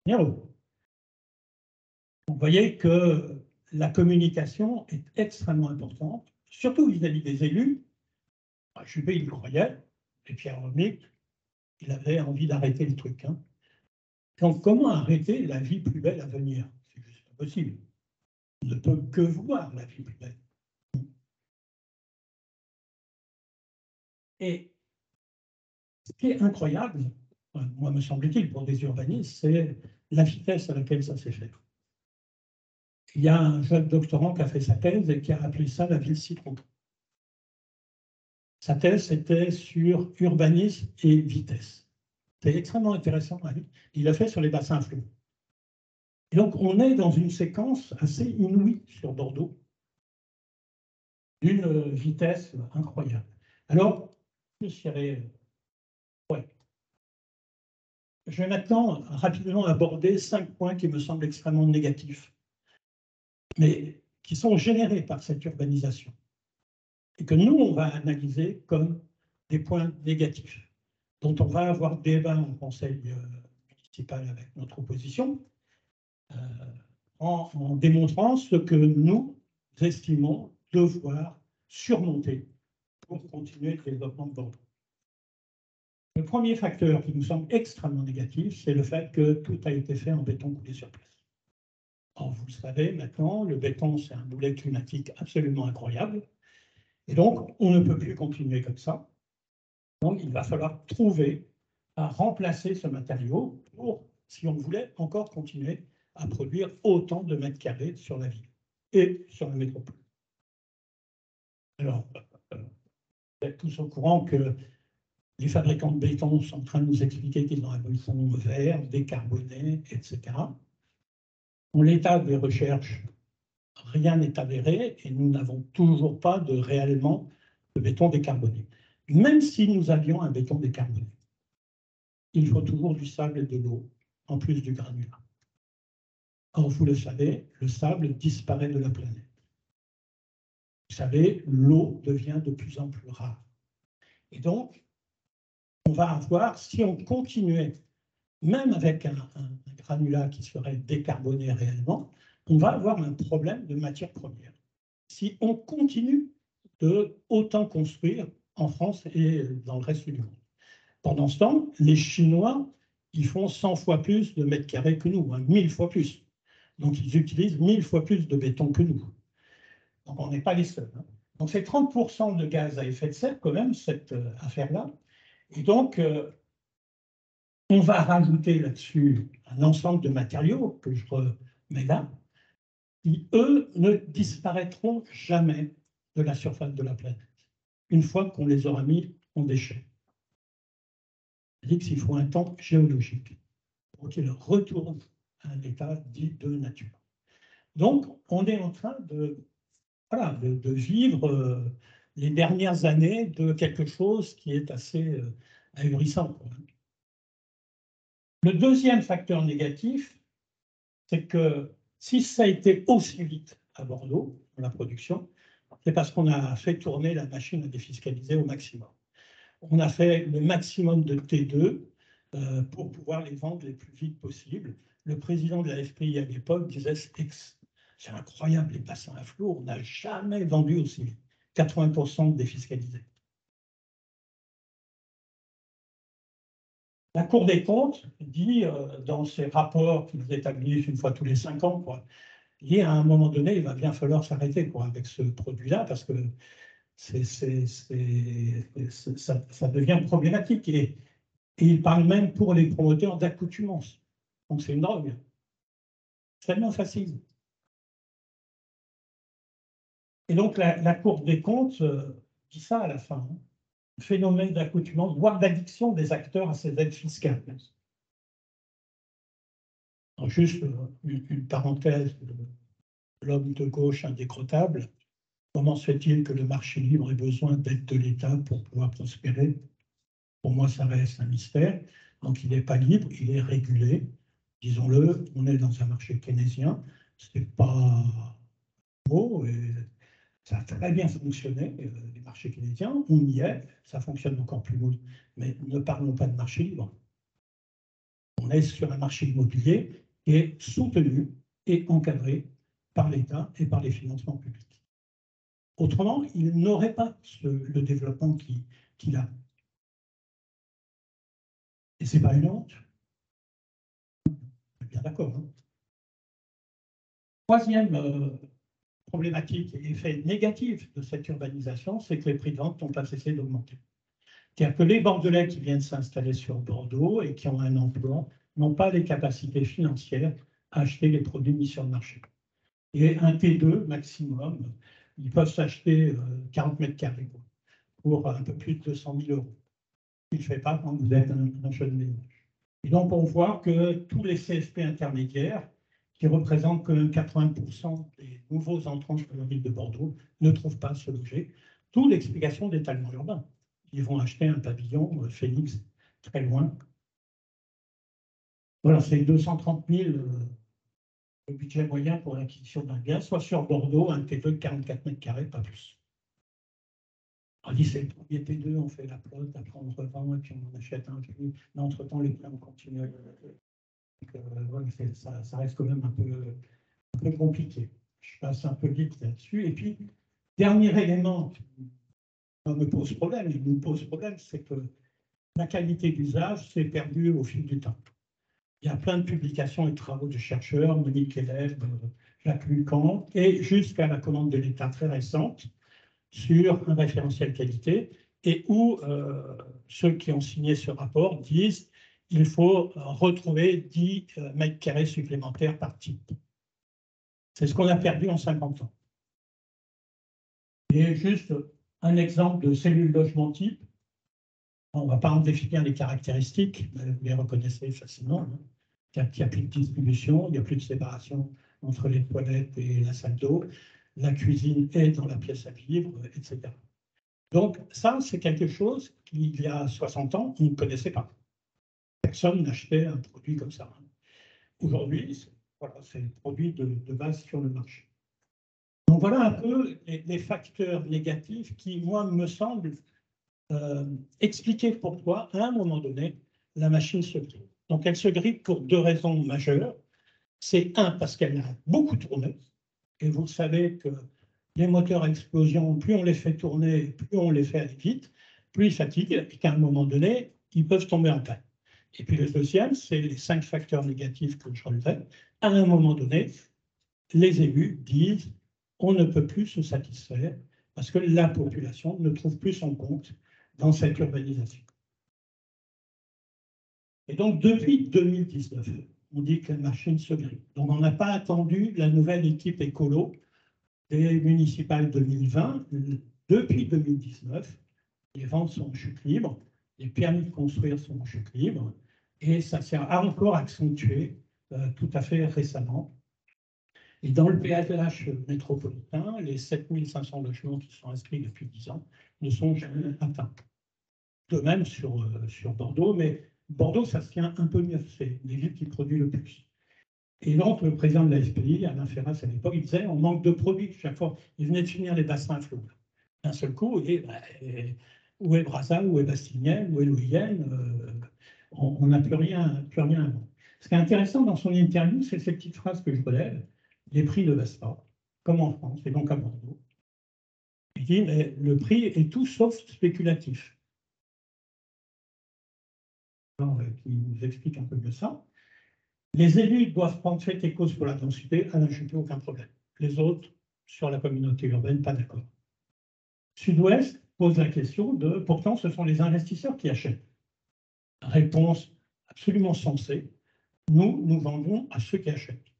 Vous voyez que la communication est extrêmement importante, surtout vis-à-vis des élus. Juppé, il y croyait, et Pierre Romic, il avait envie d'arrêter le truc. Hein. Donc, comment arrêter la vie plus belle à venir? C'est juste pas possible. On ne peut que vouloir la vie plus belle. Et ce qui est incroyable, moi me semble-t-il, pour des urbanistes, c'est la vitesse à laquelle ça s'est fait. Il y a un jeune doctorant qui a fait sa thèse et qui a appelé ça la ville citron. Sa thèse, c'était sur urbanisme et vitesse. C'est extrêmement intéressant. Il l'a fait sur les bassins fleuves. Et donc, on est dans une séquence assez inouïe sur Bordeaux, d'une vitesse incroyable. Alors, je vais maintenant rapidement aborder 5 points qui me semblent extrêmement négatifs, mais qui sont générés par cette urbanisation, et que nous, on va analyser comme des points négatifs, dont on va avoir débat en conseil municipal avec notre opposition, en démontrant ce que nous estimons devoir surmonter pour continuer le développement de Bordeaux. Le premier facteur qui nous semble extrêmement négatif, c'est le fait que tout a été fait en béton coulé sur place. Or, vous le savez maintenant, le béton, c'est un boulet climatique absolument incroyable. Et donc, on ne peut plus continuer comme ça. Donc, il va falloir trouver à remplacer ce matériau pour, si on voulait encore continuer à produire autant de mètres carrés sur la ville et sur la métropole. Alors, vous êtes tous au courant que les fabricants de béton sont en train de nous expliquer qu'ils ont un béton vert, décarboné, etc. En l'état des recherches, rien n'est avéré et nous n'avons toujours pas réellement de béton décarboné. Même si nous avions un béton décarboné, il faut toujours du sable et de l'eau, en plus du granulat. Or, vous le savez, le sable disparaît de la planète. Vous savez, l'eau devient de plus en plus rare. Et donc, on va avoir, si on continuait, même avec un granulat qui serait décarboné réellement, on va avoir un problème de matière première. Si on continue de autant construire en France et dans le reste du monde. Pendant ce temps, les Chinois, ils font 100 fois plus de mètres carrés que nous, 1000 fois plus. Donc, ils utilisent 1000 fois plus de béton que nous. Donc, on n'est pas les seuls. Hein. Donc, c'est 30% de gaz à effet de serre, quand même, cette affaire-là. Et donc, on va rajouter là-dessus un ensemble de matériaux que je remets là, qui, eux, ne disparaîtront jamais de la surface de la planète, une fois qu'on les aura mis en déchets. C'est-à-dire qu'il faut un temps géologique pour qu'ils retournent à un état dit de nature. Donc, on est en train de vivre les dernières années de quelque chose qui est assez ahurissant. Le deuxième facteur négatif, c'est que si ça a été aussi vite à Bordeaux, dans la production, c'est parce qu'on a fait tourner la machine à défiscaliser au maximum. On a fait le maximum de T2 pour pouvoir les vendre les plus vite possible. Le président de la FPI à l'époque disait c'est incroyable les bassins à flot, on n'a jamais vendu aussi vite. 80% défiscalisés. La Cour des comptes dit dans ses rapports qu'ils établissent une fois tous les 5 ans, il dit à un moment donné, il va bien falloir s'arrêter avec ce produit-là parce que ça devient problématique. Et il parle même pour les promoteurs d'accoutumance. Donc c'est une drogue. C'est tellement facile. Et donc la Cour des comptes dit ça à la fin. Hein. Phénomène d'accoutumance, voire d'addiction des acteurs à ces aides fiscales. Alors, juste une parenthèse, l'homme de gauche indécrottable, Comment se fait-il que le marché libre ait besoin d'aide de l'État pour pouvoir prospérer? Pour moi, ça reste un mystère. Donc, il n'est pas libre, il est régulé. Disons-le, on est dans un marché keynésien. Ce n'est pas beau et ça a très bien fonctionné, les marchés keynésiens. On y est, ça fonctionne encore plus mal. Mais ne parlons pas de marché libre. On est sur un marché immobilier qui est soutenu et encadré par l'État et par les financements publics. Autrement, il n'aurait pas le développement qu'il a. Et ce n'est pas une honte. On est bien d'accord. Hein. Troisième problématique et effet négatif de cette urbanisation, c'est que les prix de vente n'ont pas cessé d'augmenter. C'est-à-dire que les Bordelais qui viennent s'installer sur Bordeaux et qui ont un emploi n'ont pas les capacités financières à acheter les produits mis sur le marché. Et un T2 maximum, ils peuvent s'acheter 40 mètres carrés pour un peu plus de 200 000 euros. Il ne fait pas quand vous êtes un jeune ménage. Et donc, on voit que tous les CSP intermédiaires, qui représentent que 80% des nouveaux entrants sur la ville de Bordeaux, ne trouvent pas à se loger. D'où l'explication d'étalement urbain. Ils vont acheter un pavillon Phoenix très loin. Voilà, c'est 230 000 le budget moyen pour l'acquisition d'un bien, soit sur Bordeaux, un T2 de 44 mètres carrés, pas plus. On dit c'est le premier T2, on fait la plot, après on revend et puis on en achète un. Mais entre-temps, les prix ont continué. Voilà, ça reste quand même un peu compliqué. Je passe un peu vite là-dessus. Et puis, dernier élément qui me pose problème, il nous pose problème, c'est que la qualité d'usage s'est perdue au fil du temps. Il y a plein de publications et de travaux de chercheurs, Monique Élève, Jacques Lucan, et jusqu'à la commande de l'État très récente sur un référentiel qualité, et où ceux qui ont signé ce rapport disent qu'il faut retrouver 10 mètres carrés supplémentaires par type. C'est ce qu'on a perdu en 50 ans. Et juste un exemple de cellule logement type. On ne va pas en définir les caractéristiques, mais vous les reconnaissez facilement. Hein. Il n'y a plus de distribution, il n'y a plus de séparation entre les toilettes et la salle d'eau. La cuisine est dans la pièce à vivre, etc. Donc ça, c'est quelque chose qu'il y a 60 ans, on ne connaissait pas. Personne n'achetait un produit comme ça. Aujourd'hui, voilà, c'est le produit de base sur le marché. Donc voilà un peu les facteurs négatifs qui, moi, me semblent expliquer pourquoi, à un moment donné, la machine se grille. Donc elle se grille pour deux raisons majeures. C'est un, parce qu'elle a beaucoup tourné, et vous savez que les moteurs à explosion, plus on les fait tourner, plus on les fait aller vite, plus ils fatiguent, et qu'à un moment donné, ils peuvent tomber en panne. Et puis le deuxième, c'est les 5 facteurs négatifs que je relevais. À un moment donné, les élus disent on ne peut plus se satisfaire parce que la population ne trouve plus son compte dans cette urbanisation. Et donc, depuis 2019, on dit que la machine se grille. Donc, on n'a pas attendu la nouvelle équipe écolo des municipales 2020. Depuis 2019, les ventes sont en chute libre, les permis de construire sont en chute libre, et ça s'est encore accentué tout à fait récemment. Et dans le PLH métropolitain, les 7500 logements qui sont inscrits depuis 10 ans ne sont jamais atteints. De même sur Bordeaux, mais Bordeaux, ça se tient un peu mieux, c'est les villes qui produisent le plus. Et donc, le président de la FPI, Alain Ferras, à l'époque, il disait on manque de produits. Chaque fois, il venait de finir les bassins à flot. D'un seul coup, où est Brazza, où est Bastinienne, où est Louisienne, on n'a plus rien. Ce qui est intéressant dans son interview, c'est cette petite phrase que je relève les prix ne baissent pas, comme en France, et donc à Bordeaux. Il dit mais le prix est tout sauf spéculatif. Alors, il nous explique un peu mieux ça. Les élus doivent prendre fait et cause pour la densité, à n'ajouter aucun problème. Les autres, sur la communauté urbaine, pas d'accord. Sud-Ouest pose la question de, pourtant, ce sont les investisseurs qui achètent. Réponse absolument sensée, nous vendons à ceux qui achètent.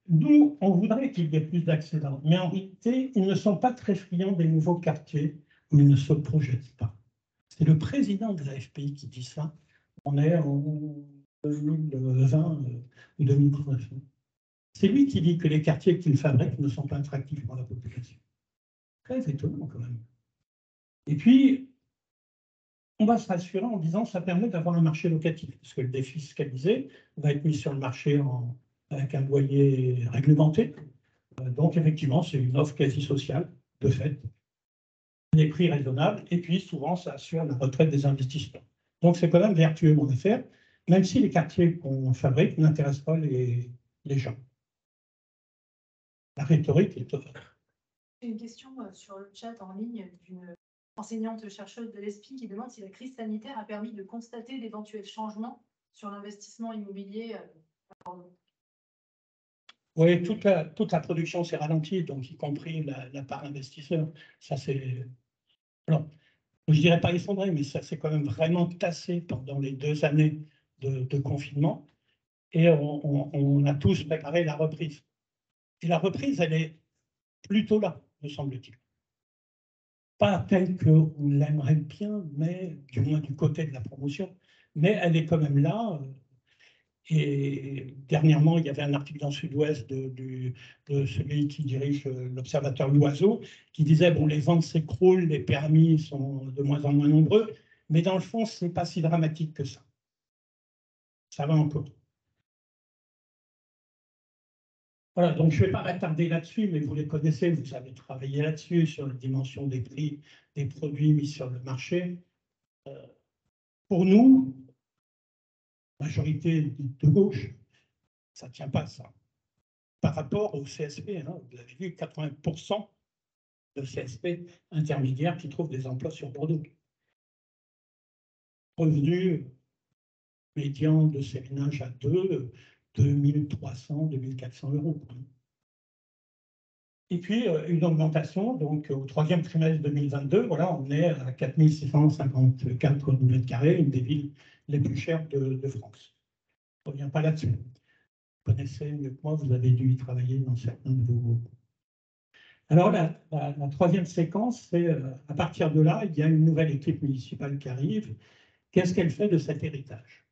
Nous, on voudrait qu'il y ait plus d'accédants, mais en réalité, ils ne sont pas très friands des nouveaux quartiers où ils ne se projettent pas. C'est le président de la FPI qui dit ça. On est en 2020 ou 2019. C'est lui qui dit que les quartiers qu'il fabrique ne sont pas attractifs pour la population. Très étonnant quand même. Et puis, on va se rassurer en disant que ça permet d'avoir un marché locatif, parce que le défiscalisé va être mis sur le marché avec un loyer réglementé. Donc, effectivement, c'est une offre quasi sociale, de fait, des prix raisonnables, et puis souvent, ça assure la retraite des investisseurs. Donc, c'est quand même vertueux, mon affaire, même si les quartiers qu'on fabrique n'intéressent pas les gens. La rhétorique est Une question sur le chat en ligne d'une enseignante chercheuse de l'ESPI qui demande si la crise sanitaire a permis de constater d'éventuels changements sur l'investissement immobilier. Oui, toute la production s'est ralentie, donc y compris la part investisseur. Ça, c'est. Alors, je ne dirais pas effondré, mais ça s'est quand même vraiment tassé pendant les 2 années de confinement. Et on a tous préparé la reprise. Et la reprise, elle est plutôt là, me semble-t-il. Pas telle qu'on l'aimerait bien, mais du moins du côté de la promotion. Mais elle est quand même là. Et dernièrement, il y avait un article dans Sud-Ouest de celui qui dirige l'Observatoire L'Oiseau, qui disait, bon, les ventes s'écroulent, les permis sont de moins en moins nombreux, mais dans le fond, ce n'est pas si dramatique que ça. Ça va encore. Voilà, donc je ne vais pas m'attarder là-dessus, mais vous les connaissez, vous avez travaillé là-dessus, sur la dimension des prix des produits mis sur le marché. Pour nous, majorité de gauche, ça ne tient pas, ça. Par rapport au CSP, hein, vous avez vu, 80% de CSP intermédiaires qui trouvent des emplois sur Bordeaux. Revenu médian de ces ménages à 2300, 2400 €. Et puis, une augmentation, donc au 3e trimestre 2022, voilà, on est à 4654 mètres carrés, une des villes les plus chères de France. Je ne reviens pas là-dessus. Vous connaissez mieux que moi, vous avez dû y travailler dans certains de vos groupes. Alors, la 3e séquence, c'est à partir de là, il y a une nouvelle équipe municipale qui arrive. Qu'est-ce qu'elle fait de cet héritage?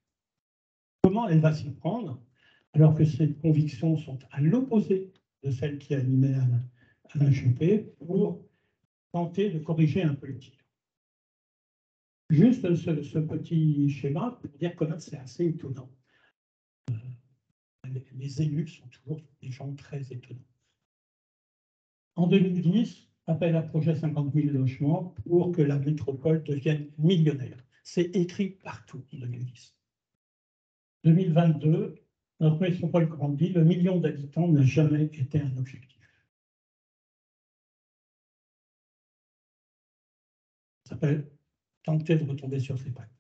Comment elle va s'y prendre, alors que ses convictions sont à l'opposé de celles qui animaient Alain Juppé, pour tenter de corriger un peu le tir. Juste ce petit schéma pour dire que c'est assez étonnant. Les élus sont toujours des gens très étonnants. En 2010, appel à projet 50 000 logements pour que la métropole devienne millionnaire. C'est écrit partout en 2010. 2022, notre métropole grandit, le million d'habitants n'a jamais été un objectif. Ça s'appelle tenter de retomber sur ses pattes.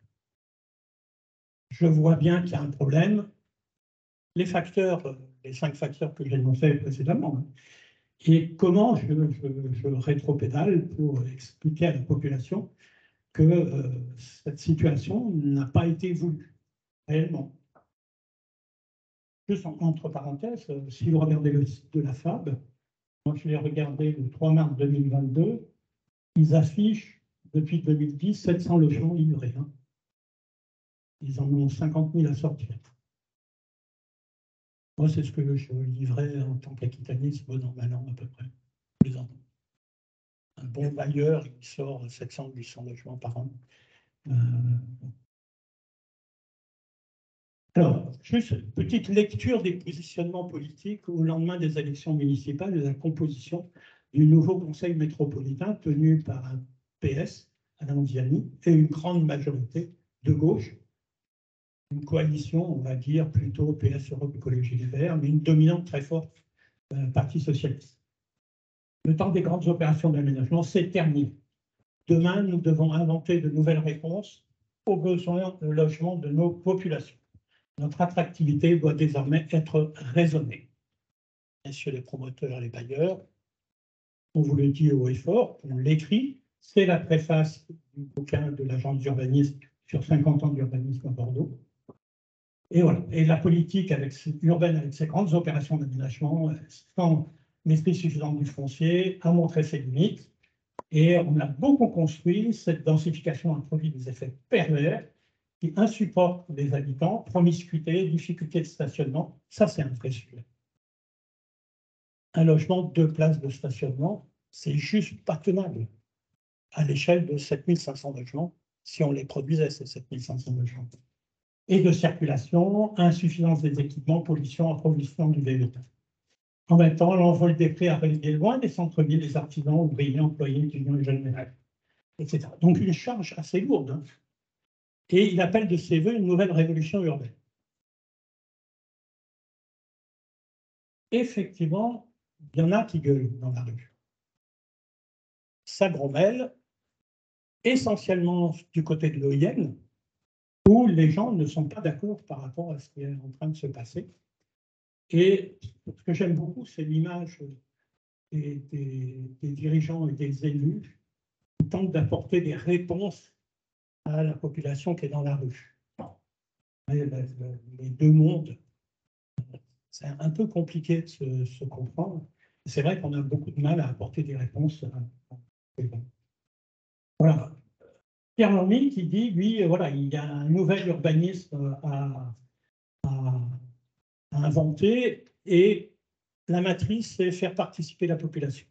Je vois bien qu'il y a un problème. Les facteurs, les 5 facteurs que j'ai énoncés précédemment, hein, et comment je rétropédale pour expliquer à la population que cette situation n'a pas été voulue, réellement. Juste entre parenthèses, si vous regardez le site de la FAB, moi je l'ai regardé le 3 mars 2022, ils affichent depuis 2010 700 logements livrés. Hein. Ils en ont 50 000 à sortir. Moi, c'est ce que je livrais en tant qu'aquitaniste, bon an, mal an à peu près, tous les ans. Un bon bailleur, il sort 700, 800 logements par an. Alors, juste une petite lecture des positionnements politiques au lendemain des élections municipales et de la composition du nouveau conseil métropolitain tenu par un PS, Alain Ziani, et une grande majorité de gauche. Une coalition, on va dire, plutôt PS Europe Écologie Les Verts, mais une dominante très forte Parti socialiste. Le temps des grandes opérations d'aménagement s'est terminé. Demain, nous devons inventer de nouvelles réponses aux besoins de logement de nos populations. Notre attractivité doit désormais être raisonnée. Messieurs les promoteurs et les bailleurs, on vous le dit haut et fort, on l'écrit, c'est la préface du bouquin de l'agence d'urbanisme sur 50 ans d'urbanisme à Bordeaux. Et voilà. Et la politique urbaine avec ses grandes opérations d'aménagement, sans maîtrise suffisante du foncier, a montré ses limites. Et on a beaucoup construit. Cette densification a produit des effets pervers qui insupportent les habitants, promiscuité, difficulté de stationnement. Ça, c'est un vrai sujet. un logement, 2 places de stationnement, c'est juste pas tenable à l'échelle de 7500 logements, si on les produisait, ces 7500 logements. Et de circulation, insuffisance des équipements, pollution, appauvrissement du végétal. En même temps, l'envol des prix a relégué loin des centres-villes les artisans, ouvriers, employés, étudiants et jeunes ménages, etc. Donc une charge assez lourde. Hein. Et il appelle de ses voeux une nouvelle révolution urbaine. Effectivement, il y en a qui gueulent dans la rue. Ça grommelle, essentiellement du côté de l'OIM, où les gens ne sont pas d'accord par rapport à ce qui est en train de se passer. Et ce que j'aime beaucoup, c'est l'image des dirigeants et des élus qui tentent d'apporter des réponses à la population qui est dans la rue. Les deux mondes, c'est un peu compliqué de se comprendre. C'est vrai qu'on a beaucoup de mal à apporter des réponses. Voilà. Pierre Lamy qui dit, lui, voilà, il y a un nouvel urbanisme à inventer et la matrice, c'est faire participer la population.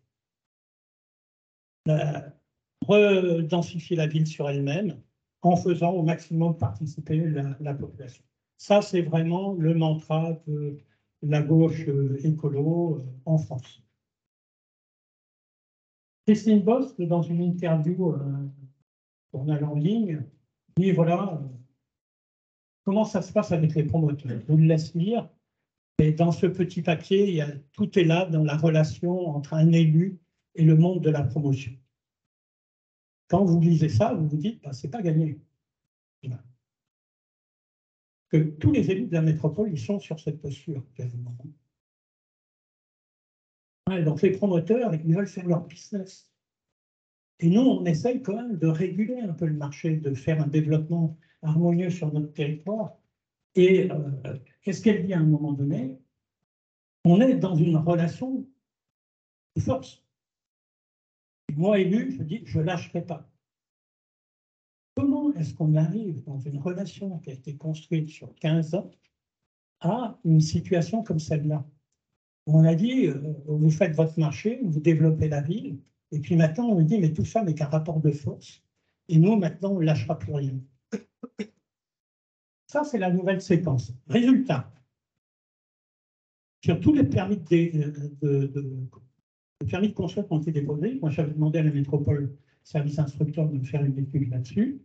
Redensifier la ville sur elle-même en faisant au maximum participer la population. Ça, c'est vraiment le mantra de la gauche écolo en France. Christine Bost, dans une interview journal en ligne, dit voilà, comment ça se passe avec les promoteurs. Je vous le laisse lire. Et dans ce petit papier, tout est là dans la relation entre un élu et le monde de la promotion. Quand vous lisez ça, vous vous dites, bah, c'est pas gagné. Que tous les élus de la métropole, ils sont sur cette posture, quasiment. Ouais, donc les promoteurs, ils veulent faire leur business. Et nous, on essaye quand même de réguler un peu le marché, de faire un développement harmonieux sur notre territoire. Et qu'est-ce qu'elle dit à un moment donné? On est dans une relation de force. Moi, élu, je dis, je ne lâcherai pas. Comment est-ce qu'on arrive dans une relation qui a été construite sur 15 ans à une situation comme celle-là? On a dit, vous faites votre marché, vous développez la ville, et puis maintenant, on dit, mais tout ça n'est qu'un rapport de force, et nous, maintenant, on ne lâchera plus rien. Ça, c'est la nouvelle séquence. Résultat, sur tous les permis de construire qui ont été déposés, moi, j'avais demandé à la métropole service instructeur de me faire une étude là-dessus,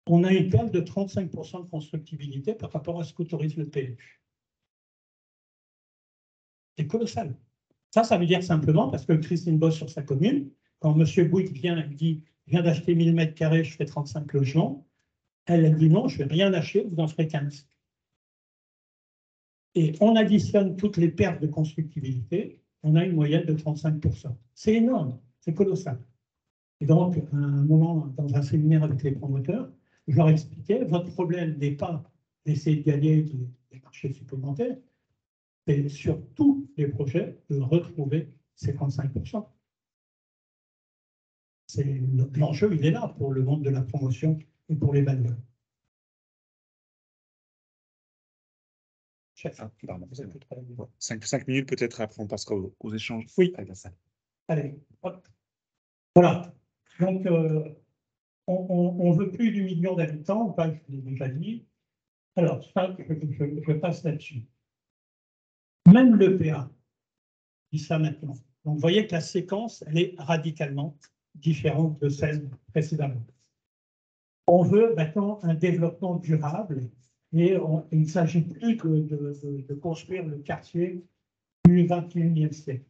on a une perte de 35% de constructibilité par rapport à ce qu'autorise le PLU. C'est colossal. Ça veut dire simplement, parce que Christine bosse sur sa commune, quand M. Bouygues vient et dit « je viens d'acheter 1000 m², je fais 35 logements », elle dit « non, je ne vais rien acheter, vous en ferez 15 ». Et on additionne toutes les pertes de constructibilité, on a une moyenne de 35%. C'est énorme, c'est colossal. Et donc, à un moment, dans un séminaire avec les promoteurs, je leur expliquais, votre problème n'est pas d'essayer de gagner des marchés supplémentaires, c'est sur tous les projets de retrouver ces 35%. L'enjeu, il est là pour le monde de la promotion et pour les bailleurs. Pardon, 5 minutes peut-être, après on passera aux échanges. Oui. Avec la salle. Allez, hop. Voilà. Donc, on veut plus du million d'habitants, pas, je l'ai déjà dit. Alors, ça, je passe là-dessus. Même l'EPA dit ça maintenant. Donc, vous voyez que la séquence, elle est radicalement différente de celle précédemment. On veut maintenant un développement durable et il ne s'agit plus que de construire le quartier du XXIe siècle.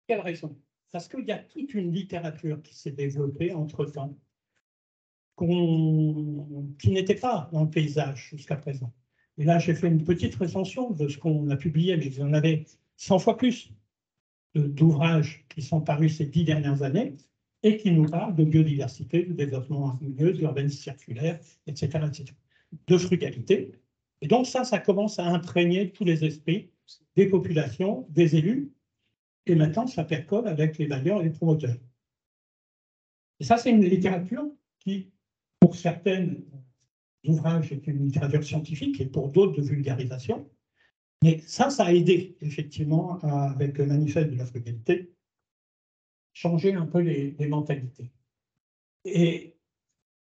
Quelle raison? Parce qu'il y a toute une littérature qui s'est développée entre-temps, qui n'était pas dans le paysage jusqu'à présent. Et là, j'ai fait une petite recension de ce qu'on a publié, mais vous en avez 100 fois plus d'ouvrages qui sont parus ces 10 dernières années et qui nous parlent de biodiversité, de développement harmonieux, d'urbanisme circulaire, etc., etc., de frugalité. Et donc ça commence à imprégner tous les esprits des populations, des élus, et maintenant, ça percole avec les bailleurs et les promoteurs. Et ça, c'est une littérature qui, pour certains ouvrages, est une littérature scientifique et pour d'autres de vulgarisation. Mais ça a aidé, effectivement, avec le manifeste de la frugalité, changer un peu les mentalités. Et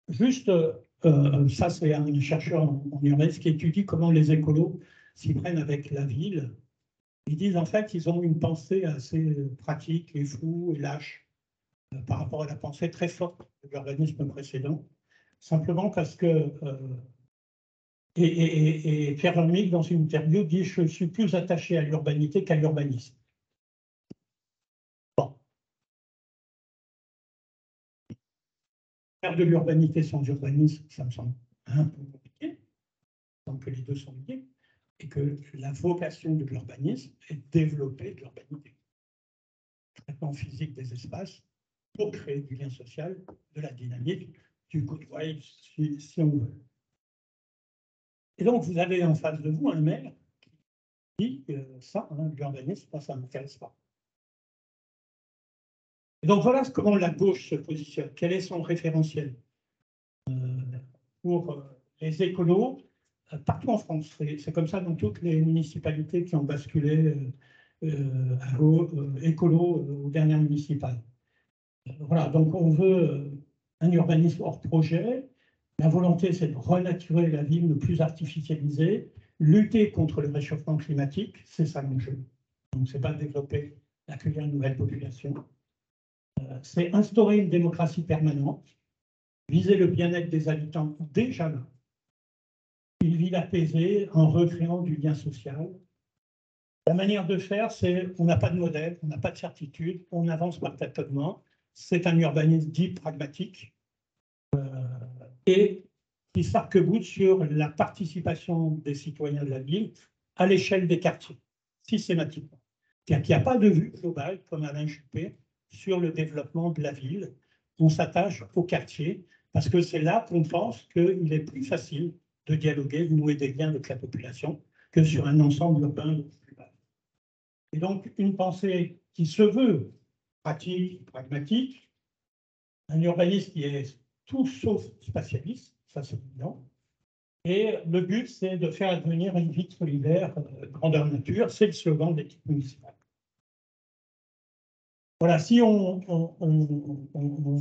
juste, ça, c'est un chercheur en urbanisme qui étudie comment les écolos s'y prennent avec la ville. Ils disent en fait qu'ils ont une pensée assez pratique et floue et lâche par rapport à la pensée très forte de l'urbanisme précédent, simplement parce que et Pierre Lhermitte, dans une interview, dit « Je suis plus attaché à l'urbanité qu'à l'urbanisme ». Bon. Faire de l'urbanité sans urbanisme, ça me semble un peu compliqué. Il me semble que les deux sont liés et que la vocation de l'urbanisme est de développer de l'urbanité. Traitement physique des espaces pour créer du lien social, de la dynamique, du good vibe, si on veut. Et donc, vous avez en face de vous un maire qui dit ça, l'urbanisme, ça ne m'intéresse pas. Et donc, voilà comment la gauche se positionne. Quel est son référentiel pour les écolos partout en France? C'est comme ça dans toutes les municipalités qui ont basculé écolo aux dernières municipales. Voilà, donc on veut un urbanisme hors projet. La volonté, c'est de renaturer la ville, ne plus artificialiser, lutter contre le réchauffement climatique, c'est ça l'enjeu. Donc, c'est pas développer, accueillir une nouvelle population. C'est instaurer une démocratie permanente, viser le bien-être des habitants déjà là. Une ville apaisée en recréant du lien social. La manière de faire, c'est on n'a pas de modèle, on n'a pas de certitude, on avance par tâtonnement. C'est un urbanisme dit pragmatique et qui s'arc-boute sur la participation des citoyens de la ville à l'échelle des quartiers, systématiquement. C'est-à-dire qu'il n'y a pas de vue globale, comme Alain Juppé, sur le développement de la ville. On s'attache au quartier parce que c'est là qu'on pense qu'il est plus facile de dialoguer, de nouer des liens avec la population que sur un ensemble urbain plus bas. Et donc, une pensée qui se veut pratique, pragmatique, un urbanisme qui est tout sauf spatialiste, ça c'est évident. Et le but, c'est de faire advenir une ville solidaire, grandeur nature, c'est le slogan de l'équipe municipale. Voilà, si on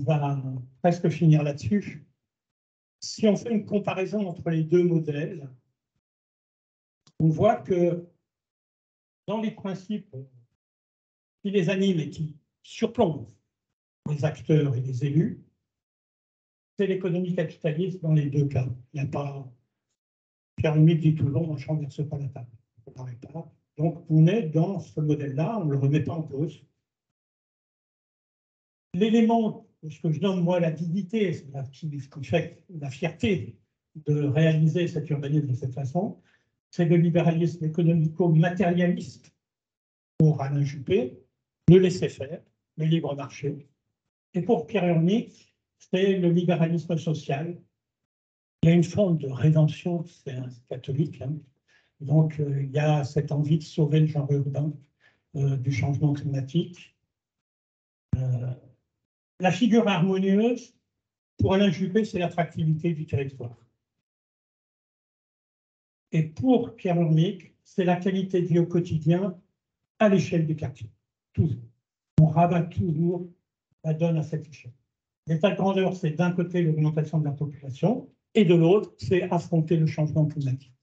va presque finir là-dessus, si on fait une comparaison entre les deux modèles, on voit que dans les principes qui les animent et qui surplombent les acteurs et les élus, c'est l'économie capitaliste dans les deux cas. Il n'y a pas. Pierre Lhermitte dit toujours, on ne renverse pas la table. On n'arrête pas. Donc, on est dans ce modèle-là, on ne le remet pas en cause. L'élément, ce que je nomme moi la dignité, qui fait la fierté de réaliser cet urbanisme de cette façon, c'est le libéralisme économico-matérialiste pour Alain Juppé, le laisser-faire, le libre marché. Et pour Pierre Lhermitte, c'est le libéralisme social. Il y a une forme de rédemption, c'est un catholique, hein. Donc il y a cette envie de sauver le genre urbain du changement climatique. La figure harmonieuse, pour Alain Juppé, c'est l'attractivité du territoire. Et pour Pierre Lhermitte, c'est la qualité de vie au quotidien à l'échelle du quartier. Toujours. On rabat toujours la donne à cette échelle. L'état de grandeur, c'est d'un côté l'augmentation de la population, et de l'autre, c'est affronter le changement climatique.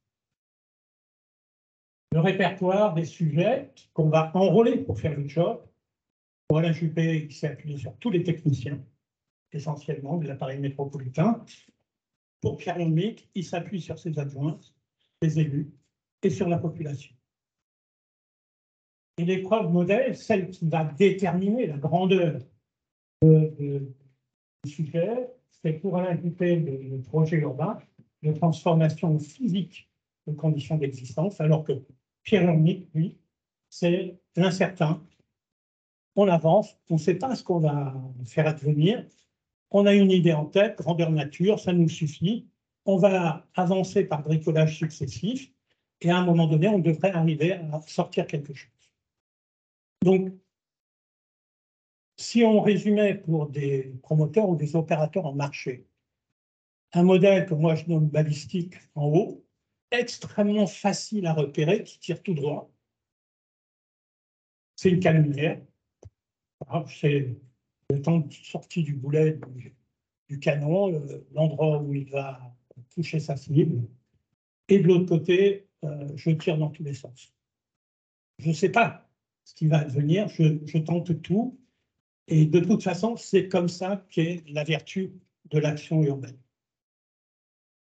Le répertoire des sujets qu'on va enrôler pour faire le job, pour Alain Juppé, il s'est appuyé sur tous les techniciens, essentiellement de l'appareil métropolitain. Pour Pierre Lhermitte, il s'appuie sur ses adjoints, les élus, et sur la population. Et l'épreuve modèle, celle qui va déterminer la grandeur du sujet, c'est pour Alain Juppé le projet urbain de transformation physique de conditions d'existence, alors que Pierre Lhermitte, lui, c'est l'incertain. On avance, on ne sait pas ce qu'on va faire advenir. On a une idée en tête, grandeur nature, ça nous suffit. On va avancer par bricolage successif et à un moment donné, on devrait arriver à sortir quelque chose. Donc, si on résumait pour des promoteurs ou des opérateurs en marché, un modèle que moi je nomme balistique en haut, extrêmement facile à repérer, qui tire tout droit. C'est une canonnière. C'est le temps de sortie du boulet du canon, l'endroit où il va toucher sa cible. Et de l'autre côté, je tire dans tous les sens. Je ne sais pas ce qui va advenir, je tente tout. Et de toute façon, c'est comme ça qu'est la vertu de l'action urbaine.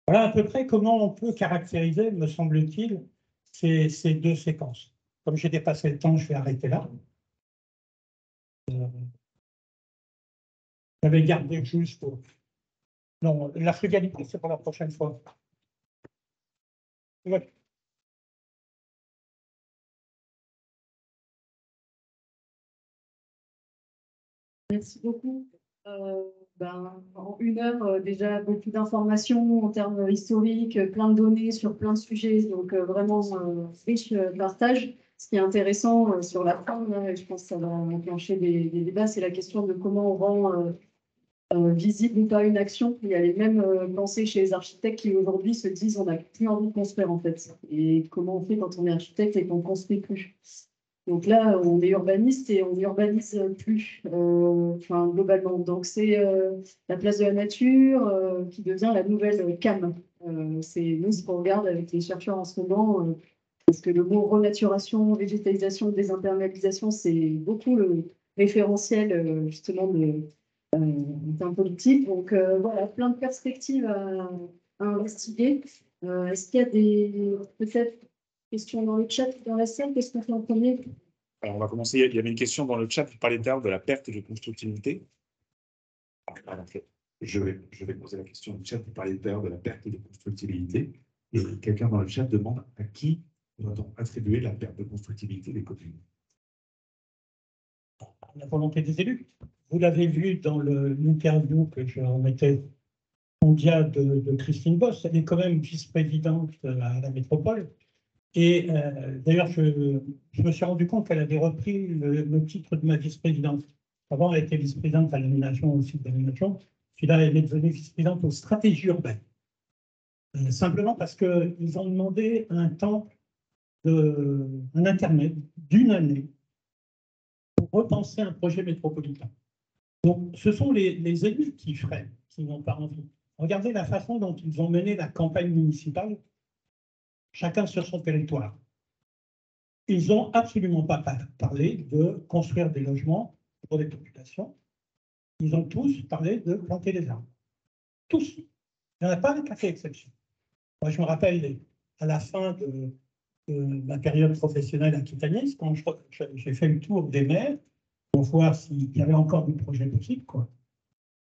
Voilà à peu près comment on peut caractériser, me semble-t-il, ces deux séquences. Comme j'ai dépassé le temps, je vais arrêter là. J'avais gardé juste pour... Non, la frugalité, c'est pour la prochaine fois. Ouais. Merci beaucoup. En 1 heure, déjà beaucoup d'informations en termes historiques, plein de données sur plein de sujets, donc vraiment riche partage. Ce qui est intéressant sur la fin, là, et je pense que ça va enclencher des débats, c'est la question de comment on rend visible ou pas une action. Il y a les mêmes pensées chez les architectes qui aujourd'hui se disent on n'a plus envie de construire en fait. Et comment on fait quand on est architecte et qu'on ne construit plus? Donc là, on est urbaniste et on n'urbanise plus, globalement. Donc c'est la place de la nature qui devient la nouvelle CAM. C'est nous ce qu'on regarde avec les chercheurs en ce moment, parce que le mot renaturation, végétalisation, désinternalisation, c'est beaucoup le référentiel justement d'un politique. Donc voilà, plein de perspectives à investiguer. Est-ce qu'il y a peut-être questions dans le chat, dans la salle? Qu'est-ce qu'on fait en premier? Alors, on va commencer. Il y avait une question dans le chat. Vous parlez de la perte de constructivité. En fait, je vais poser la question dans le chat. Vous parlez de la perte de constructibilité. Et quelqu'un dans le chat demande à qui doit-on attribuer la perte de constructibilité des communes? La volonté des élus. Vous l'avez vu dans l'interview que je remettais mondiale de Christine Boss. Elle est quand même vice-présidente à la métropole. Et d'ailleurs, je me suis rendu compte qu'elle avait repris le titre de ma vice-présidente. Avant, elle était vice-présidente à l'aménagement, au site d'aménagement. Puis là, elle est devenue vice-présidente aux stratégies urbaines. Simplement parce qu'ils ont demandé un temps, un intermède d'une année pour repenser un projet métropolitain. Donc, ce sont les élus qui freinent, qui n'ont pas envie. Regardez la façon dont ils ont mené la campagne municipale, chacun sur son territoire. Ils n'ont absolument pas parlé de construire des logements pour des populations. Ils ont tous parlé de planter des arbres. Tous. Il n'y en a pas un qui a fait exception. Moi, je me rappelle, à la fin de ma période professionnelle aquitanienne, quand j'ai fait le tour des maires pour voir s'il y avait encore des projets possibles, quoi.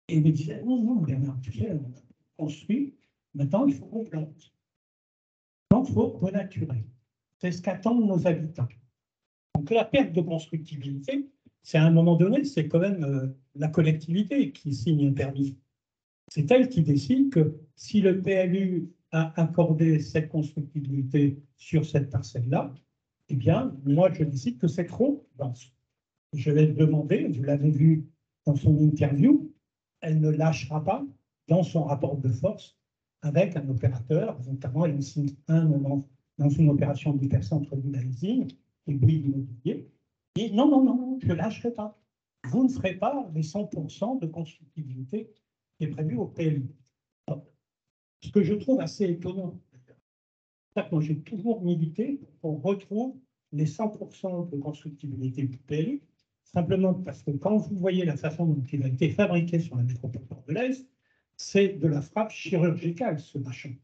Et ils me disaient, non, Bernard, tu sais, on a construit, maintenant il faut qu'on plante. Donc, il faut renaturer. C'est ce qu'attendent nos habitants. Donc, la perte de constructibilité, c'est à un moment donné, c'est quand même la collectivité qui signe un permis. C'est elle qui décide que si le PLU a accordé cette constructibilité sur cette parcelle-là, eh bien, moi, je décide que c'est trop dense. Je vais demander, vous l'avez vu dans son interview, elle ne lâchera pas dans son rapport de force avec un opérateur, notamment elle signe un moment dans une opération d'hypercentre d'Housing et Bouygues Immobilier, et non, je ne lâcherai pas. Vous ne ferez pas les 100% de constructibilité qui est prévu au PLU. Ce que je trouve assez étonnant, c'est que moi j'ai toujours milité pour qu'on retrouve les 100% de constructibilité du PLU, simplement parce que quand vous voyez la façon dont il a été fabriqué sur la métropole bordelaise, c'est de la frappe chirurgicale, ce machin.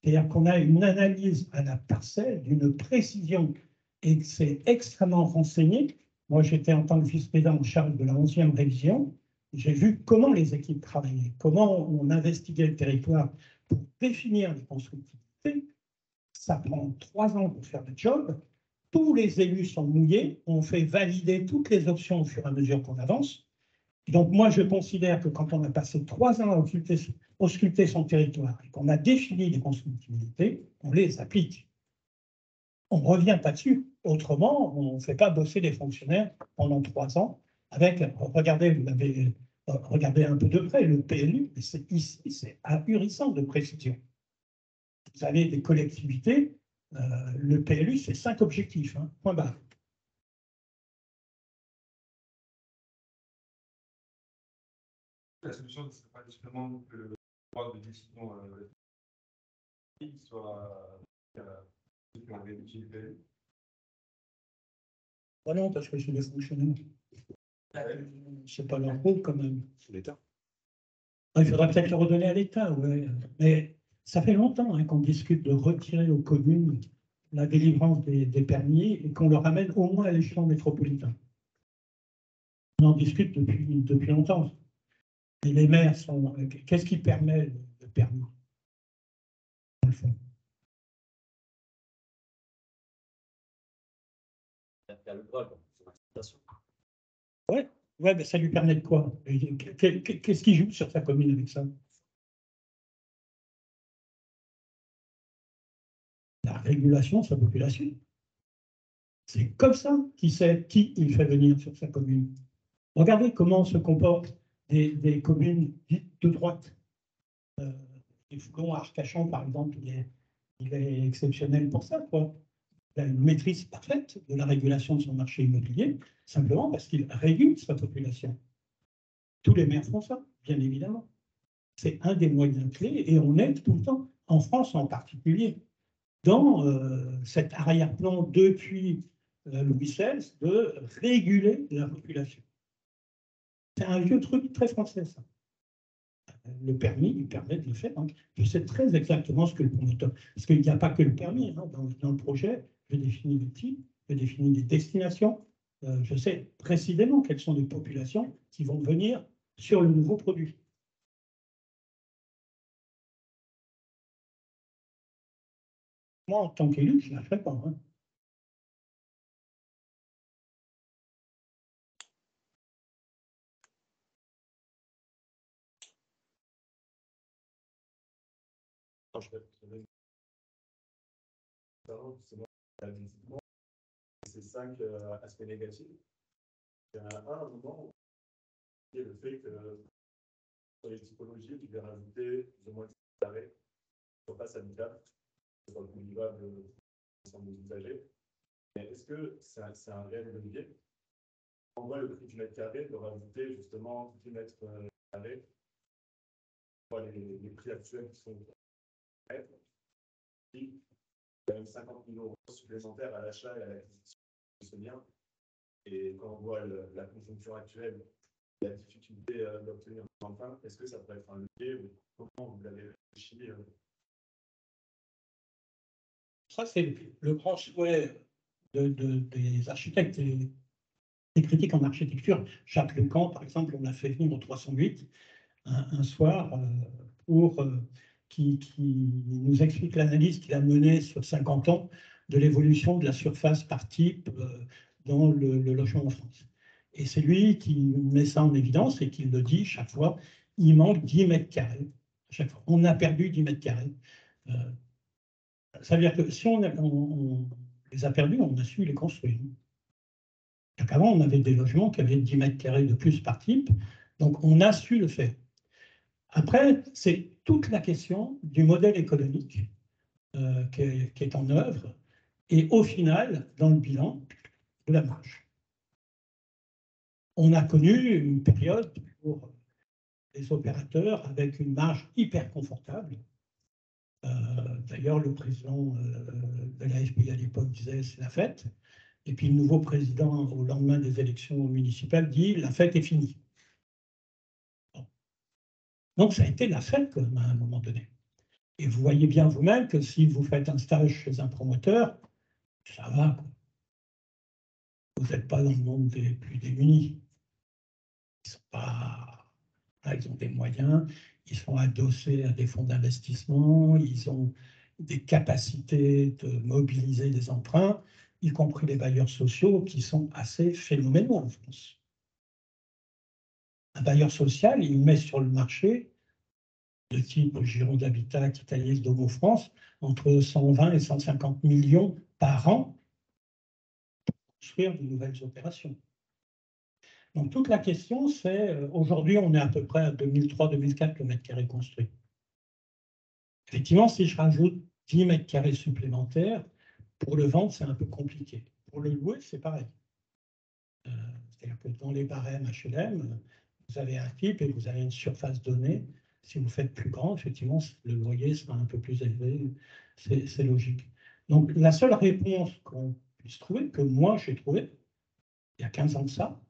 C'est-à-dire qu'on a une analyse à la parcelle d'une précision et que c'est extrêmement renseigné. Moi, j'étais en tant que vice-président en charge de la 11e révision. J'ai vu comment les équipes travaillaient, comment on investiguait le territoire pour définir les constructibilités. Ça prend 3 ans pour faire le job. Tous les élus sont mouillés. On fait valider toutes les options au fur et à mesure qu'on avance. Donc, moi, je considère que quand on a passé 3 ans à ausculter son territoire et qu'on a défini les constructibilités, on les applique. On ne revient pas dessus. Autrement, on ne fait pas bosser les fonctionnaires pendant 3 ans avec, regardez, vous l'avez regardé un peu de près, le PLU, c'est ahurissant de précision. vous avez des collectivités, le PLU, c'est 5 objectifs, hein, point barre. La solution ne serait pas justement que le droit de décision soit ceux qui ont rédigé le PLU. Ah non, parce que c'est des fonctionnaires. C'est pas leur rôle quand même. C'est l'État. Il faudrait peut-être le redonner à l'État, ouais. Mais ça fait longtemps qu'on discute de retirer aux communes la délivrance des permis et qu'on le ramène au moins à l'échelon métropolitain. On en discute depuis longtemps. Et les maires sont. Qu'est-ce qui permet le permis, dans le fond? Ouais, mais ça lui permet de quoi? Qu'est-ce qu'il joue sur sa commune avec ça? La régulation de sa population. C'est comme ça qu'il sait qui il fait venir sur sa commune. Regardez comment se comportent des communes dites de droite. Les Fougon à Arcachon, par exemple, il est exceptionnel pour ça, quoi. Il a une maîtrise parfaite de la régulation de son marché immobilier, simplement parce qu'il régule sa population. Tous les maires font ça, bien évidemment. C'est un des moyens clés et on est tout le temps, en France en particulier, dans cet arrière-plan depuis Louis XVI de réguler la population. C'est un vieux truc très français, ça. Le permis, il permet de le faire. Donc, je sais très exactement ce que le promoteur... Parce qu'il n'y a pas que le permis. Hein, dans le projet, je définis le type, je définis les destinations. Je sais précisément quelles sont les populations qui vont venir sur le nouveau produit. Moi, en tant qu'élu, je ne la ferai pas. Hein. Ces 5 aspects négatifs. Il y en a un à un moment qui est le fait que sur les typologies, tu devais rajouter plus ou moins de carrés, surface habitable, sur le minimum de l'ensemble des usagers. Mais est-ce que c'est un réel levier? On voit le prix du mètre carré, de rajouter justement 10 mètres carrés. On voit les prix actuels qui sont il y a même 50 000 € supplémentaires à l'achat et à l'acquisition de ce bien. Et quand on voit la conjoncture actuelle, la difficulté d'obtenir un emprunt, est-ce que ça pourrait être un levier ou comment vous l'avez réfléchi? Ça, c'est le grand souhait des architectes et des critiques en architecture. Jacques Lecan, par exemple, on l'a fait venir au 308 un soir pour qui nous explique l'analyse qu'il a menée sur 50 ans de l'évolution de la surface par type dans le logement en France. Et c'est lui qui met ça en évidence et qui le dit chaque fois, il manque 10 mètres carrés. Chaque fois, on a perdu 10 mètres carrés. Ça veut dire que si on les a perdus, on a su les construire. Avant, on avait des logements qui avaient 10 mètres carrés de plus par type, donc on a su le faire. Après, c'est toute la question du modèle économique qui est en œuvre et au final, dans le bilan, de la marge. On a connu une période pour les opérateurs avec une marge hyper confortable. D'ailleurs, le président de la FPI à l'époque disait c'est la fête. Et puis le nouveau président, au lendemain des élections municipales, dit la fête est finie. Bon. Donc ça a été la fête quand même, à un moment donné. Et vous voyez bien vous-même que si vous faites un stage chez un promoteur, ça va. Vous n'êtes pas dans le monde des plus démunis. Ils ont des moyens, ils sont adossés à des fonds d'investissement, ils ont des capacités de mobiliser des emprunts, y compris les bailleurs sociaux qui sont assez phénoménaux en France. Un bailleur social, il met sur le marché de type Gironde Habitat, Italiès, Domo France, entre 120 et 150 millions par an pour construire de nouvelles opérations. Donc toute la question, c'est, aujourd'hui, on est à peu près à 2003-2004 le mètre carré construit. Effectivement, si je rajoute 10 mètres carrés supplémentaires. Pour le vendre, c'est un peu compliqué. Pour le louer, c'est pareil. C'est-à-dire que dans les barèmes HLM, vous avez un type et vous avez une surface donnée. Si vous faites plus grand, effectivement, le loyer sera un peu plus élevé. C'est logique. Donc, la seule réponse qu'on puisse trouver, que moi j'ai trouvé, il y a 15 ans de ça,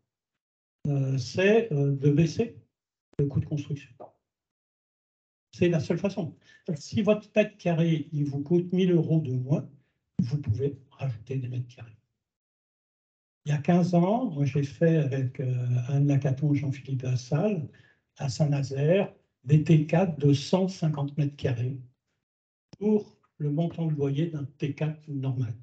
c'est de baisser le coût de construction. C'est la seule façon. Si votre mètre carré, il vous coûte 1 000 € de moins, vous pouvez rajouter des mètres carrés. Il y a 15 ans, moi j'ai fait avec Anne Lacaton, Jean-Philippe Lassalle, à Saint-Nazaire, des T4 de 150 mètres carrés pour le montant de loyer d'un T4 normal.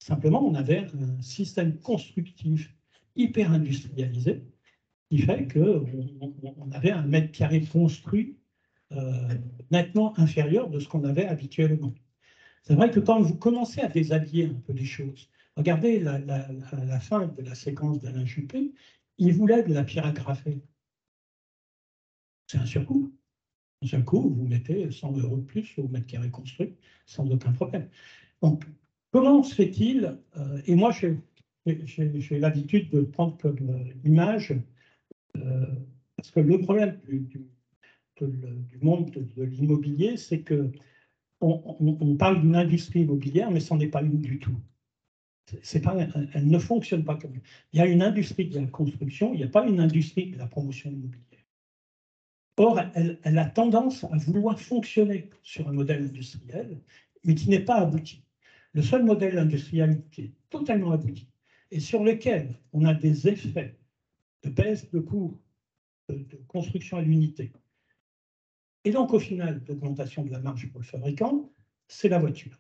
Simplement, on avait un système constructif hyper industrialisé qui fait qu'on avait un mètre carré construit nettement inférieur de ce qu'on avait habituellement. C'est vrai que quand vous commencez à déshabiller un peu les choses, regardez la fin de la séquence d'Alain Juppé, il voulait de la pierre agrafée. C'est un surcoût. D'un seul coup, vous mettez 100 € de plus au mètre carré construit, sans aucun problème. Donc, comment se fait-il et moi, j'ai l'habitude de prendre comme image, parce que le problème du monde de l'immobilier, c'est que on parle d'une industrie immobilière, mais ce n'en est pas une du tout. Elle ne fonctionne pas comme. Il y a une industrie de la construction, il n'y a pas une industrie de la promotion immobilière. Or, elle a tendance à vouloir fonctionner sur un modèle industriel, mais qui n'est pas abouti. Le seul modèle industriel qui est totalement abouti et sur lequel on a des effets de baisse de coûts de construction à l'unité, et donc au final d'augmentation de la marge pour le fabricant, c'est la voiture.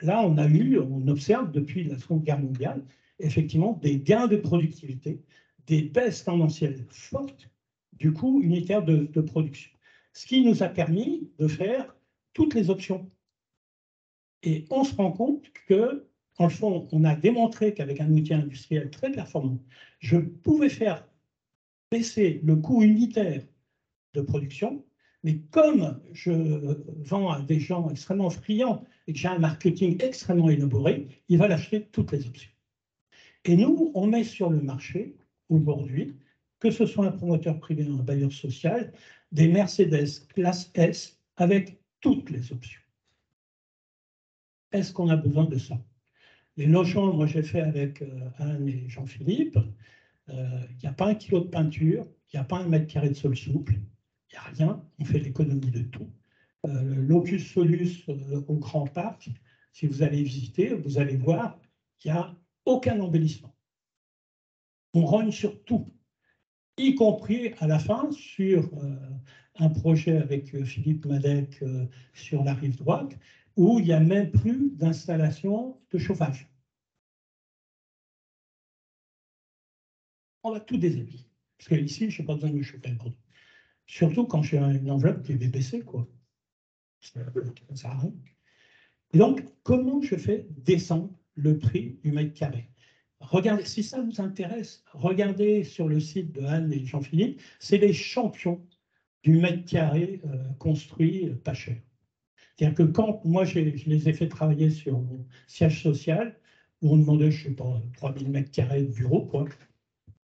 Là, on observe depuis la Seconde Guerre mondiale, effectivement, des gains de productivité, des baisses tendancielles fortes du coût unitaire de production. Ce qui nous a permis de faire toutes les options. Et on se rend compte que, en le fond, on a démontré qu'avec un outil industriel très performant, je pouvais faire baisser le coût unitaire de production, mais comme je vends à des gens extrêmement friands et que j'ai un marketing extrêmement élaboré, ils veulent acheter toutes les options. Et nous, on met sur le marché, aujourd'hui, que ce soit un promoteur privé ou un bailleur social, des Mercedes classe S avec toutes les options. Est-ce qu'on a besoin de ça? Les logements, moi j'ai fait avec Anne et Jean-Philippe, il n'y a pas 1 kilo de peinture, il n'y a pas 1 mètre carré de sol souple, il n'y a rien, on fait l'économie de tout. L'Opus Solus au Grand Parc, si vous allez visiter, vous allez voir qu'il n'y a aucun embellissement. On rogne sur tout, y compris à la fin sur un projet avec Philippe Madec sur la rive droite, où il n'y a même plus d'installation de chauffage. On va tout déshabiller. Parce qu'ici, je n'ai pas besoin de me chauffer à Bordeaux. Surtout quand j'ai une enveloppe qui est BBC, quoi. Ça sert à rien. Et donc, comment je fais descendre le prix du mètre carré? Regardez, si ça vous intéresse, regardez sur le site de Anne et Jean-Philippe, c'est les champions du mètre carré construit pas cher. C'est-à-dire que quand moi, je les ai fait travailler sur mon siège social, où on demandait, je ne sais pas, 3000 mètres carrés de bureau, quoi.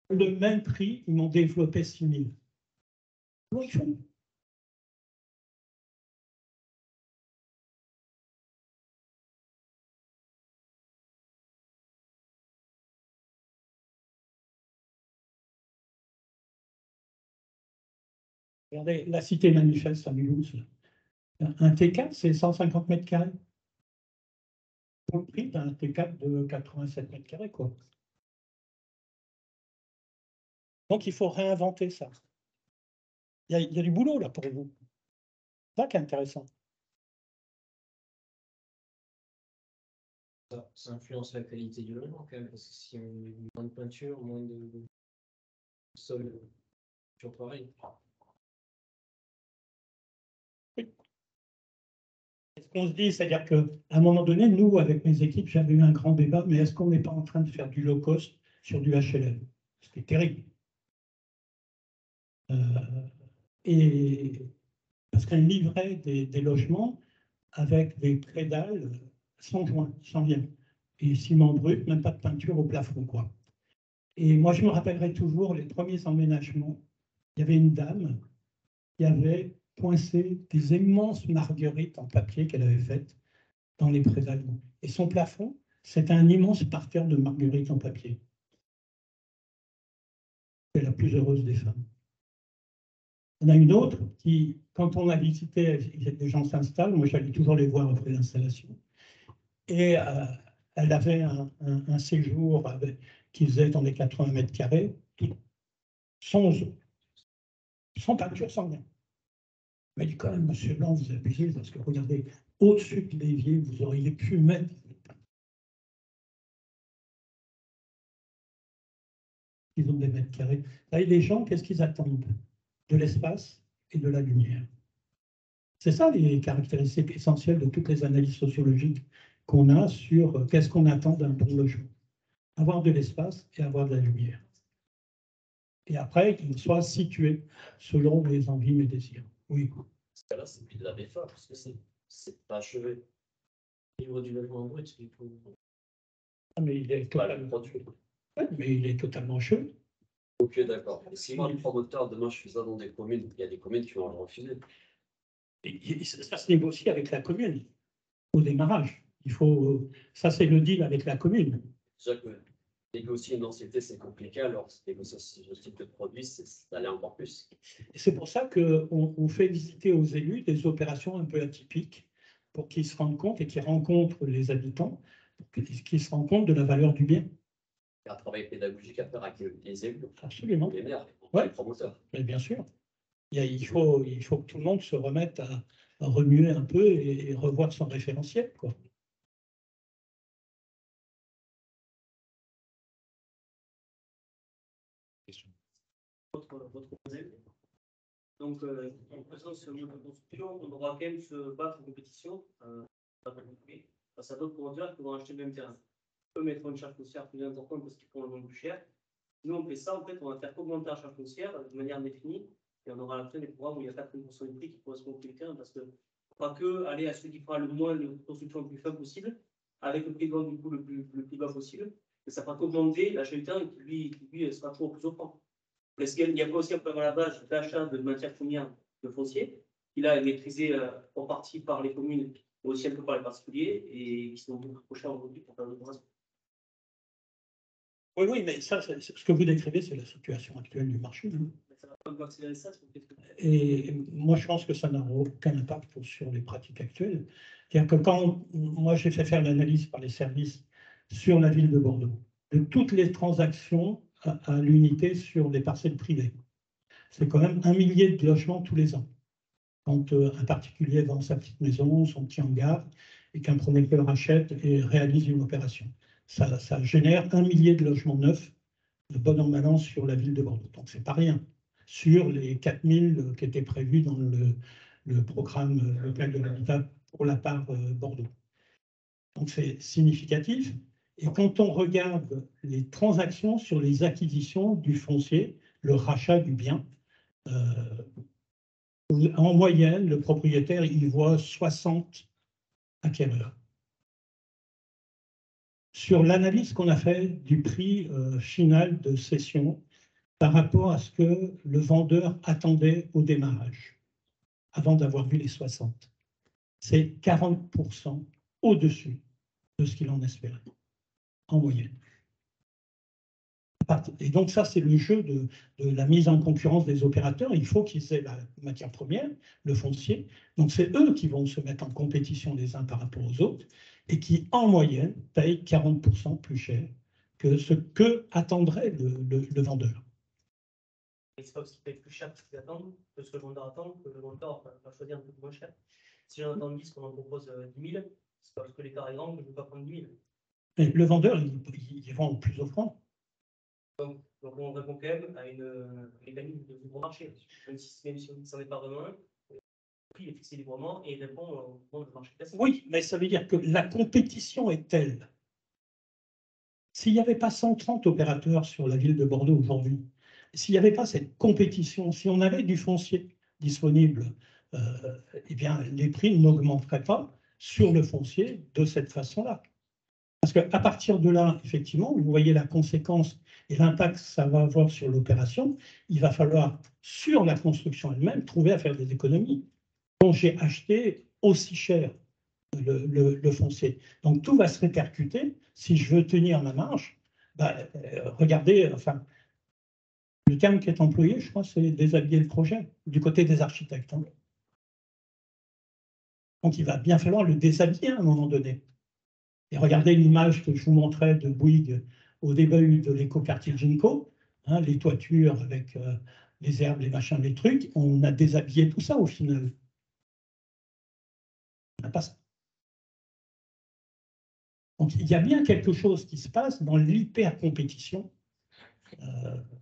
Le même prix, ils m'ont développé 6000. Comment ils font? Regardez, la Cité Manifeste à Mulhouse. Un T4, c'est 150 mètres carrés. Pour le prix d'un T4 de 87 mètres carrés, quoi. Donc, il faut réinventer ça. Il y a du boulot, là, pour vous. C'est ça qui est intéressant. Ça influence la qualité du logement, quand même, parce que si on met moins de peinture, moins de sol, toujours pareil. Oui. C'est ce qu'on se dit, c'est-à-dire qu'à un moment donné, nous, avec mes équipes, j'avais eu un grand débat, mais est-ce qu'on n'est pas en train de faire du low cost sur du HLM? C'était terrible. Et parce qu'un livret des logements, avec des prédales sans joint, sans rien. Et ciment brut, même pas de peinture au plafond, quoi. Et moi, je me rappellerai toujours les premiers emménagements. Il y avait une dame qui avait poincé des immenses marguerites en papier qu'elle avait faites dans les prédales. Et son plafond, c'était un immense parterre de marguerites en papier. C'est la plus heureuse des femmes. On a une autre qui, quand on a visité, des gens s'installent, moi j'allais toujours les voir après l'installation. Et elle avait un séjour qui faisait dans les 80 mètres carrés, sans peinture, sans rien. Mais dit quand même, monsieur Blanc, vous abusez, parce que regardez, au-dessus de l'évier, vous auriez pu mettre. Ils ont des mètres carrés. Là, les gens, qu'est-ce qu'ils attendent? De l'espace et de la lumière. C'est ça les caractéristiques essentielles de toutes les analyses sociologiques qu'on a sur qu'est-ce qu'on attend d'un bon logement. Avoir de l'espace et avoir de la lumière. Et après, qu'il soit situé selon les envies, mes désirs. Oui. Ce cas-là, c'est plus de la BFA, parce que c'est pas achevé. Au niveau du logement brut, il faut. Ah, mais il est totalement, ouais, mais il est totalement chaud. Ok, d'accord. Et si moi, le promoteur, demain, je fais ça dans des communes, il y a des communes qui vont le refuser. Et ça se négocie avec la commune au démarrage. Ça, c'est le deal avec la commune. Déjà que négocier une densité, c'est compliqué, alors négocier ce type de produit, c'est d'aller encore plus. Et c'est pour ça qu'on fait visiter aux élus des opérations un peu atypiques pour qu'ils se rendent compte et qu'ils rencontrent les habitants, qu'ils se rendent compte de la valeur du bien. Il y a un travail pédagogique à faire avec les élus, Absolument. les maires, Ouais. les promoteurs. Mais bien sûr. Il faut que tout le monde se remette à remuer un peu et revoir son référentiel, quoi. Votre projet. Donc, en présence sur une construction, on devra quand même se battre en compétition face à d'autres promoteurs qui vont acheter le même terrain. On peut mettre une charge foncière plus importante parce qu'ils font le monde plus cher. Nous, on fait ça, en fait, on va faire augmenter la charge foncière de manière définie et on aura après des programmes où il y a 80% du prix qui correspond au prix du terrain parce que pas que aller à celui qui fera le moins de construction le plus faible possible avec le prix de vente du coup le plus bas possible, mais ça fera qu'augmenter l'achat du terrain qui lui sera toujours plus offrant. Il y a aussi un problème à la base d'achat de matières premières de foncier, qui là est maîtrisé en partie par les communes, mais aussi un peu par les particuliers, et qui sont beaucoup trop chers aujourd'hui pour faire l'opération. Oui, mais ça, ce que vous décrivez, c'est la situation actuelle du marché. Hein. Ça va pas accélérer ça, et moi, je pense que ça n'a aucun impact sur les pratiques actuelles. C'est-à-dire que quand moi, j'ai fait faire l'analyse par les services sur la ville de Bordeaux, de toutes les transactions à l'unité sur les parcelles privées, c'est quand même 1 millier de logements tous les ans. Quand un particulier vend sa petite maison, son petit hangar, et qu'un promoteur achète et réalise une opération. Ça génère 1 millier de logements neufs, de bon an mal an, sur la ville de Bordeaux. Donc, ce n'est pas rien, sur les 4000 qui étaient prévus dans le programme local de l'habitat pour la part Bordeaux. Donc, c'est significatif. Et quand on regarde les transactions sur les acquisitions du foncier, le rachat du bien, en moyenne, le propriétaire, il voit 60 acquéreurs. Sur l'analyse qu'on a fait du prix final de cession par rapport à ce que le vendeur attendait au démarrage, avant d'avoir vu les 60, c'est 40% au-dessus de ce qu'il en espérait, en moyenne. Et donc ça, c'est le jeu de la mise en concurrence des opérateurs. Il faut qu'ils aient la matière première, le foncier. Donc c'est eux qui vont se mettre en compétition les uns par rapport aux autres et qui, en moyenne, payent 40% plus cher que ce que attendrait le vendeur. Et c'est pas parce qu'ils payent plus cher que ce qu'ils attendent, que ce que le vendeur attend, que le vendeur va choisir un peu moins cher. Si j'en attends 10, qu'on en propose 10 000, c'est pas parce que l'écart est grand que je ne veux pas prendre 10 000. Et le vendeur, il vend au plus offrant. Donc on répond quand même à une mécanique de libre marché. Même si on n'en est pas vraiment un, le prix est fixé librement et il répond au monde du marché classique. Oui, mais ça veut dire que la compétition est telle. S'il n'y avait pas 130 opérateurs sur la ville de Bordeaux aujourd'hui, s'il n'y avait pas cette compétition, si on avait du foncier disponible, eh bien, les prix n'augmenteraient pas sur le foncier de cette façon-là. Parce qu'à partir de là, effectivement, vous voyez la conséquence et l'impact que ça va avoir sur l'opération, il va falloir, sur la construction elle-même, trouver à faire des économies. Donc, j'ai acheté aussi cher le foncier. Donc, tout va se répercuter. Si je veux tenir ma marge, regardez, enfin, le terme qui est employé, je crois, c'est déshabiller le projet, du côté des architectes. Hein. Donc, il va bien falloir le déshabiller à un moment donné. Et regardez l'image que je vous montrais de Bouygues au début de l'écoquartier Ginko, hein, les toitures avec les herbes, les machins, les trucs. On a déshabillé tout ça au final. On n'a pas ça. Donc, il y a bien quelque chose qui se passe dans l'hyper-compétition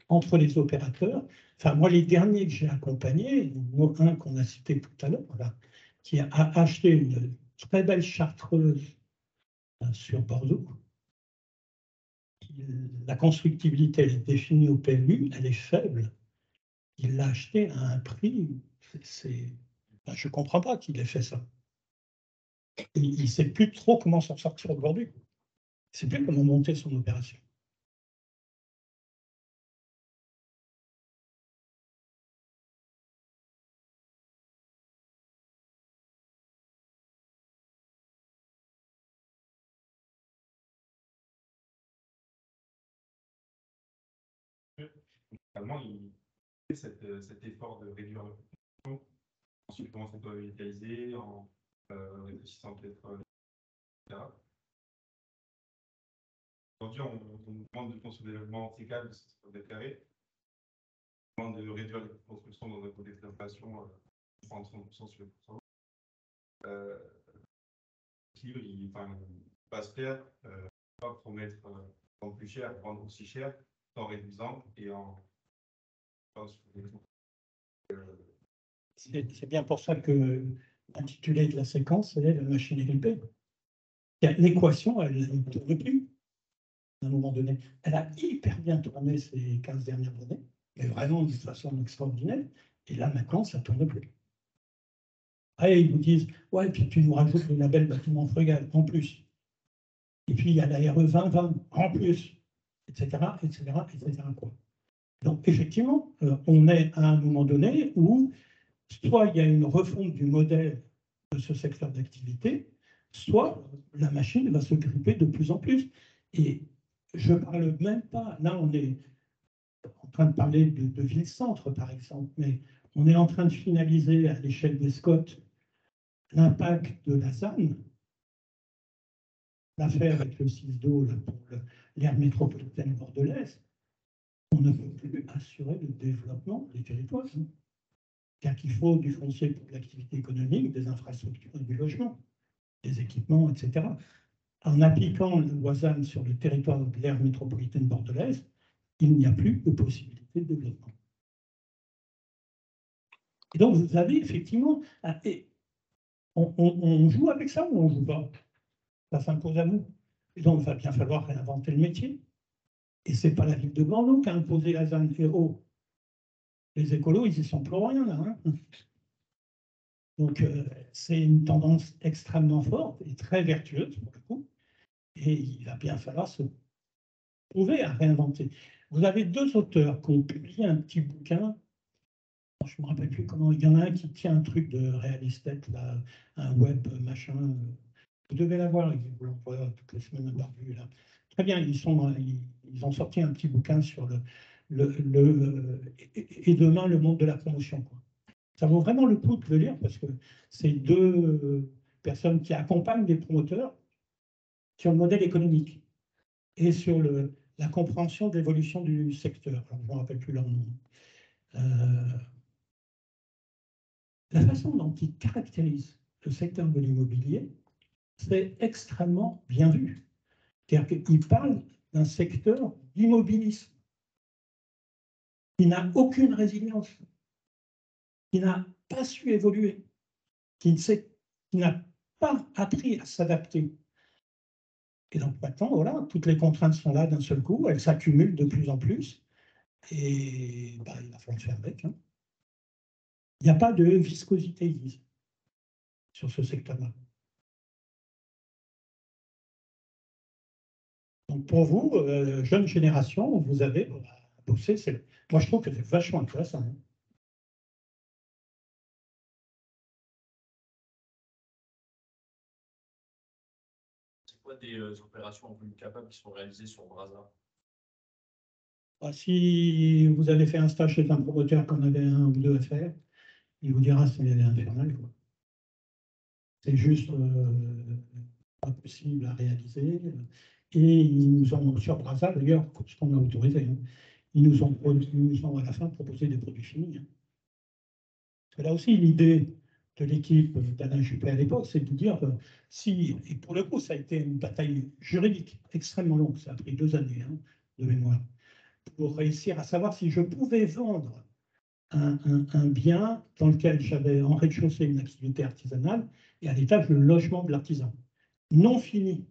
entre les opérateurs. Enfin, moi, les derniers que j'ai accompagnés, un qu'on a cité tout à l'heure, voilà, qui a acheté une très belle chartreuse sur Bordeaux. La constructibilité, elle est définie au PLU, elle est faible. Il l'a acheté à un prix, je ne comprends pas qu'il ait fait ça. Il ne sait plus trop comment s'en sortir aujourd'hui. Il ne sait plus comment monter son opération. Finalement, il fait cet effort de réduire la production, ensuite commence à être végétalisé, en réfléchissant peut-être, etc. Aujourd'hui, on nous demande de construire des logements anti-câbles de 150 mètres carrés. On demande de réduire les constructions dans un contexte d'inflation de 30% sur les pourcents. Il va se faire, pas promettre vendre plus cher, vendre aussi cher, en réduisant et en. C'est bien pour ça que l'intitulé de la séquence, c'est la machine RIP. L'équation, elle ne tourne plus. À un moment donné, elle a hyper bien tourné ces 15 dernières années, mais vraiment de façon extraordinaire. Et là, maintenant, ça ne tourne plus. Après, ils vous disent, ouais, puis tu nous rajoutes le label bâtiment frugal en plus. Et puis, il y a la RE 2020 en plus, etc., etc., etc. Donc, effectivement, on est à un moment donné où soit il y a une refonte du modèle de ce secteur d'activité, soit la machine va se gripper de plus en plus. Et je ne parle même pas, là on est en train de parler de ville-centre par exemple, mais on est en train de finaliser à l'échelle des SCOT l'impact de la ZAN, l'affaire avec le 6 d'eau pour l'aire métropolitaine bordelaise. On ne peut plus assurer le développement des territoires. Car qu'il faut du foncier pour l'activité économique, des infrastructures et du logement, des équipements, etc. En appliquant le WASAN sur le territoire de l'aire métropolitaine bordelaise, il n'y a plus de possibilité de développement. Et donc, vous avez effectivement... On joue avec ça ou on ne joue pas? Ça s'impose à nous. Et donc, il va bien falloir réinventer le métier. Et ce n'est pas la ville de Bordeaux qui a imposé la ZAN. Les écolos, ils n'y sont pour rien, là. Hein. Donc, c'est une tendance extrêmement forte et très vertueuse, pour le coup. Et il va bien falloir se trouver à réinventer. Vous avez deux auteurs qui ont publié un petit bouquin. Je ne me rappelle plus comment. Il y en a un qui tient un truc de Real Estate, là, un web machin. Vous devez l'avoir, vous l'envoie toutes les semaines à Barbu, là. Très bien, ils ont sorti un petit bouquin sur et demain, le monde de la promotion, quoi. Ça vaut vraiment le coup de le lire parce que c'est deux personnes qui accompagnent des promoteurs sur le modèle économique et sur la compréhension de l'évolution du secteur. Alors, je ne me rappelle plus leur nom. La façon dont ils caractérisent le secteur de l'immobilier, c'est extrêmement bien vu. C'est-à-dire qu'ils parlent d'un secteur d'immobilisme qui n'a aucune résilience, qui n'a pas su évoluer, qui n'a pas appris à s'adapter. Et donc maintenant, voilà, toutes les contraintes sont là d'un seul coup, elles s'accumulent de plus en plus, et il va falloir faire avec. Hein. Il n'y a pas de viscosité sur ce secteur-là. Donc pour vous, jeune génération, vous avez bossé. Moi, je trouve que c'est vachement intéressant. Hein. C'est quoi des opérations en volume capable qui sont réalisées sur Brasa? Si vous avez fait un stage chez un promoteur qu'on avait un ou deux à faire, il vous dira c'est infernal. C'est juste pas possible à réaliser. Et ils nous ont, sur Brasa d'ailleurs, ce qu'on a autorisé, hein, ils nous ont à la fin proposé des produits finis. Hein. Parce que là aussi, l'idée de l'équipe d'Alain Juppé à l'époque, c'est de dire si, et pour le coup, ça a été une bataille juridique extrêmement longue, ça a pris 2 années hein, de mémoire, pour réussir à savoir si je pouvais vendre un bien dans lequel j'avais en rez-de-chaussée une activité artisanale et à l'étage le logement de l'artisan. Non fini.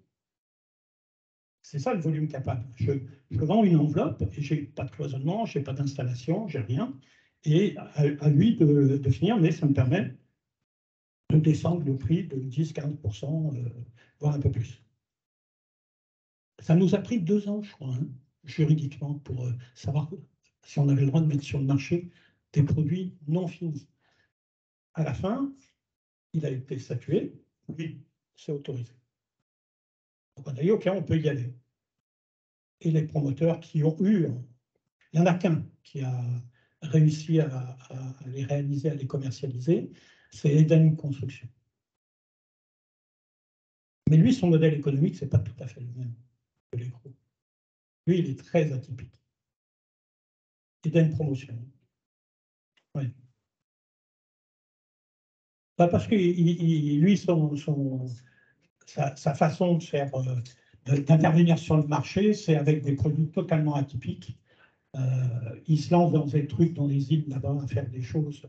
C'est ça le volume capable. Je vends une enveloppe et je n'ai pas de cloisonnement, je n'ai pas d'installation, je n'ai rien. Et à lui de finir, mais ça me permet de descendre le prix de 10-15%, voire un peu plus. Ça nous a pris 2 ans, je crois, hein, juridiquement, pour savoir si on avait le droit de mettre sur le marché des produits non finis. À la fin, il a été statué, oui, c'est autorisé. Donc on a dit, OK, on peut y aller. Et les promoteurs qui ont eu, il n'y en a qu'un qui a réussi à les réaliser, à les commercialiser, c'est Eden Construction. Mais lui, son modèle économique, ce n'est pas tout à fait le même que les gros. Lui, il est très atypique. Eden Promotion. Oui. Parce que lui, sa façon de faire, d'intervenir sur le marché, c'est avec des produits totalement atypiques. Il se lance dans des trucs dans les îles là-bas à faire des choses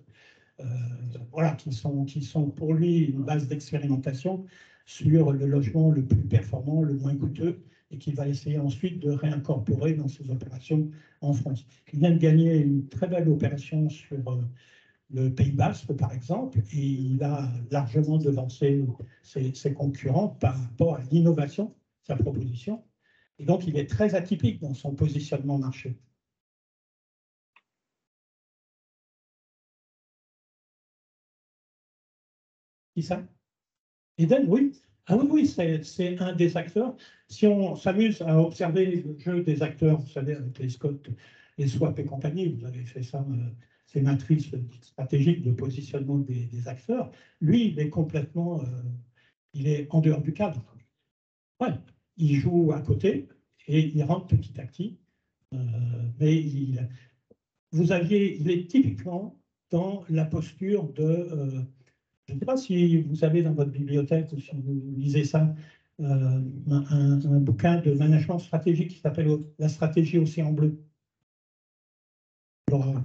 voilà, qui sont pour lui une base d'expérimentation sur le logement le plus performant, le moins coûteux, et qu'il va essayer ensuite de réincorporer dans ses opérations en France. Il vient de gagner une très belle opération sur le Pays Basque, par exemple, et il a largement devancé ses concurrents par rapport à l'innovation de sa proposition. Et donc, il est très atypique dans son positionnement marché. Qui ça? Eden, oui. Ah oui, oui, c'est un des acteurs. Si on s'amuse à observer le jeu des acteurs, vous savez, avec les Scott, les Swap et compagnie, vous avez fait ça, ces matrices stratégiques de positionnement des acteurs, lui, il est complètement, il est en dehors du cadre. Ouais, il joue à côté et il rentre petit à petit. Mais il est typiquement dans la posture de... je ne sais pas si vous avez dans votre bibliothèque ou si vous lisez ça, un bouquin de management stratégique qui s'appelle La stratégie Océan Bleu. Alors,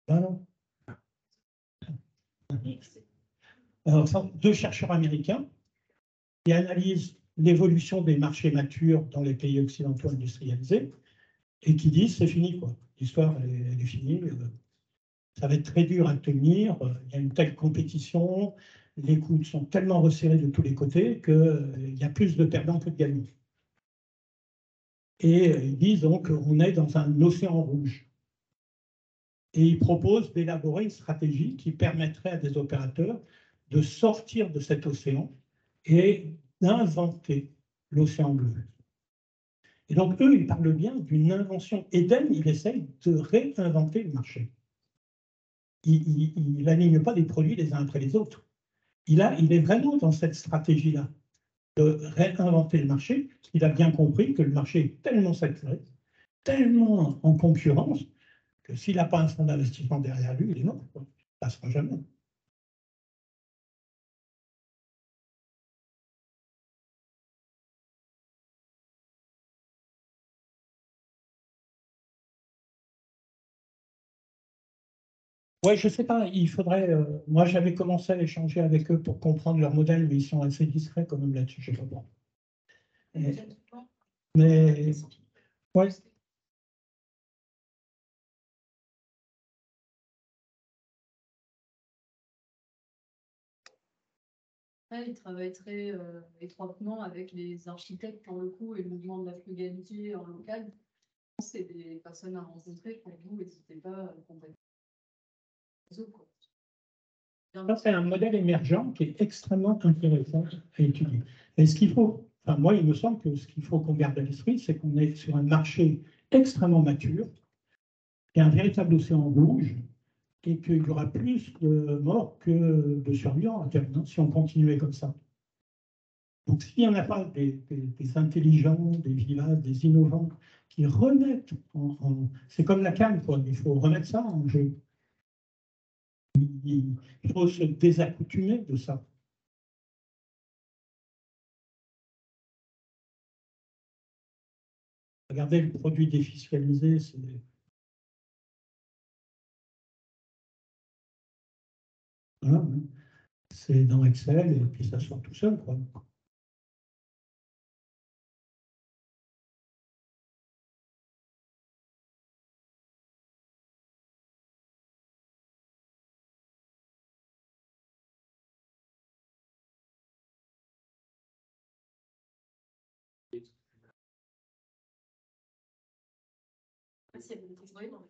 non. Alors, 2 chercheurs américains qui analysent l'évolution des marchés matures dans les pays occidentaux industrialisés et qui disent c'est fini, quoi. L'histoire, elle est finie. Ça va être très dur à tenir. Il y a une telle compétition. Les coûts sont tellement resserrés de tous les côtés qu'il y a plus de perdants que de gagnants. Et ils disent donc qu'on est dans un océan rouge. Et ils proposent d'élaborer une stratégie qui permettrait à des opérateurs de sortir de cet océan et d'inventer l'océan bleu. Et donc, eux, ils parlent bien d'une invention. Eden, il essaye de réinventer le marché. Il n'aligne pas des produits les uns après les autres. Il est vraiment dans cette stratégie-là de réinventer le marché. Il a bien compris que le marché est tellement saturé, tellement en concurrence, que s'il n'a pas un fonds d'investissement derrière lui, il est mort. Ça ne passera jamais. Oui, je ne sais pas, il faudrait... moi, j'avais commencé à échanger avec eux pour comprendre leur modèle, mais ils sont assez discrets quand même là-dessus, je ne sais pas. Mais... Ouais. Après, il travaille très étroitement avec les architectes pour le coup et le mouvement de la frugalité en local. C'est des personnes à rencontrer. Pour vous, n'hésitez pas à contacter les réseaux, quoi. Ça, c'est un modèle émergent qui est extrêmement intéressant à étudier. Et ce qu'il faut, enfin, moi, il me semble que ce qu'il faut qu'on garde à l'esprit, c'est qu'on est sur un marché extrêmement mature, il y a un véritable océan rouge, et qu'il y aura plus de morts que de survivants à terme, hein, si on continuait comme ça. Donc, s'il n'y en a pas des intelligents, des vivaces, des innovants qui remettent c'est comme la canne, quoi. Il faut remettre ça en jeu. Il faut se désaccoutumer de ça. Regardez le produit défiscalisé, voilà, c'est dans Excel et puis ça sort tout seul, quoi.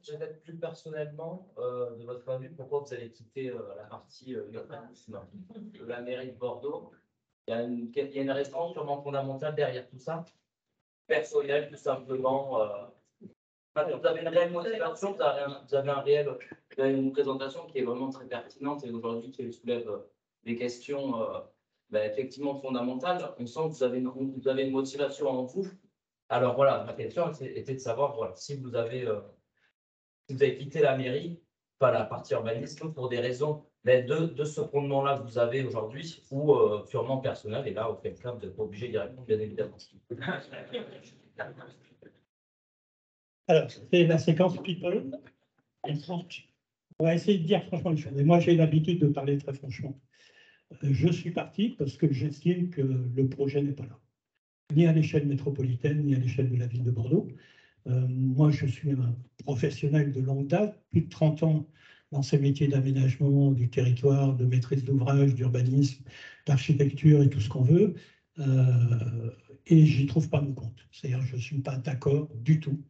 Peut-être plus personnellement, de votre point de vue, pourquoi vous avez quitté la partie urbanisme de la mairie de Bordeaux? Il y a une raison sûrement fondamentale derrière tout ça, personnelle tout simplement. Vous avez une réelle motivation, vous avez une présentation qui est vraiment très pertinente et aujourd'hui qui soulève des questions effectivement fondamentales. On sent que vous avez une motivation en vous. Alors voilà, ma question était de savoir voilà, si vous avez quitté la mairie, pas la partie urbanisme, pour des raisons de ce fondement-là que vous avez aujourd'hui ou purement personnel. Et là, auquel cas, vous n'êtes pas obligé d'y répondre, bien évidemment. Alors, c'est la séquence people. On va essayer de dire franchement les choses. Et moi, j'ai l'habitude de parler très franchement. Je suis parti parce que j'estime que le projet n'est pas là, ni à l'échelle métropolitaine, ni à l'échelle de la ville de Bordeaux. Moi, je suis un professionnel de longue date, plus de 30 ans dans ces métiers d'aménagement du territoire, de maîtrise d'ouvrage, d'urbanisme, d'architecture et tout ce qu'on veut. Et j'y trouve pas mon compte. C'est-à-dire, je ne suis pas d'accord du tout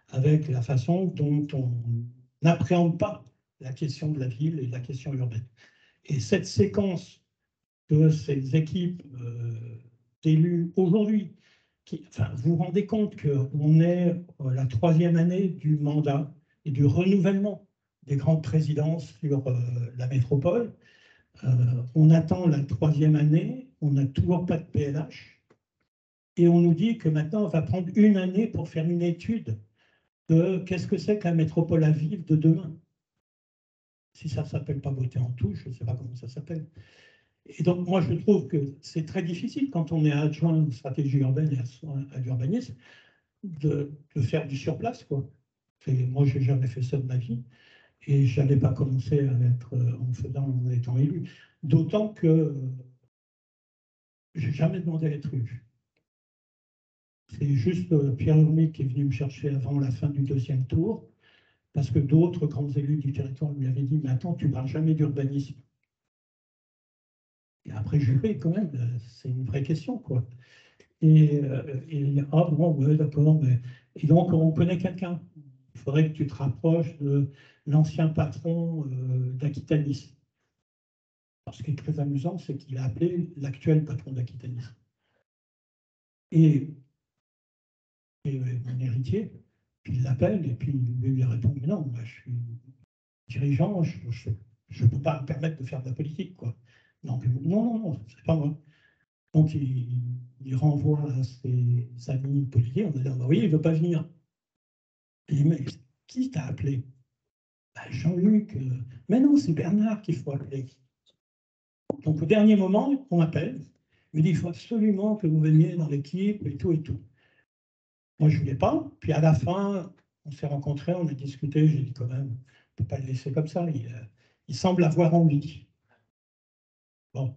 avec la façon dont on n'appréhende pas la question de la ville et la question urbaine. Et cette séquence de ces équipes d'élus aujourd'hui, enfin, vous vous rendez compte qu'on est la 3e année du mandat et du renouvellement des grandes présidences sur la métropole. On attend la 3e année, on n'a toujours pas de PLH, et on nous dit que maintenant on va prendre une année pour faire une étude de qu'est-ce que c'est que la métropole à vivre de demain. Si ça ne s'appelle pas voter en touche, je ne sais pas comment ça s'appelle. Et donc, moi, je trouve que c'est très difficile quand on est adjoint de stratégie urbaine et à l'urbanisme de faire du surplace, quoi. Moi, je n'ai jamais fait ça de ma vie et je n'allais pas commencer à être en étant élu. D'autant que je n'ai jamais demandé à être élu. C'est juste Pierre Urmic qui est venu me chercher avant la fin du 2e tour, parce que d'autres grands élus du territoire lui avaient dit « Mais attends, tu ne parles jamais d'urbanisme ». Et après, je lui ai quand même, c'est une vraie question, quoi. Et ah bon, ouais, d'accord, mais... Et donc, on connaît quelqu'un. Il faudrait que tu te rapproches de l'ancien patron d'Aquitanis. Ce qui est très amusant, c'est qu'il a appelé l'actuel patron d'Aquitanis. Et mon héritier, puis il l'appelle, et puis il lui répond, mais non, moi, je suis dirigeant, je ne peux pas me permettre de faire de la politique, quoi. Donc, non, c'est pas moi. Donc, il renvoie à ses amis politiques en disant, oui, il ne veut pas venir. Et il dit, mais qui t'a appelé? Jean-Luc. Mais non, c'est Bernard qu'il faut appeler. Donc, au dernier moment, on m'appelle. Il me dit, il faut absolument que vous veniez dans l'équipe et tout et tout. Moi, je ne voulais pas. Puis à la fin, on s'est rencontrés, on a discuté. J'ai dit quand même, on ne peut pas le laisser comme ça. Il semble avoir envie. Bon.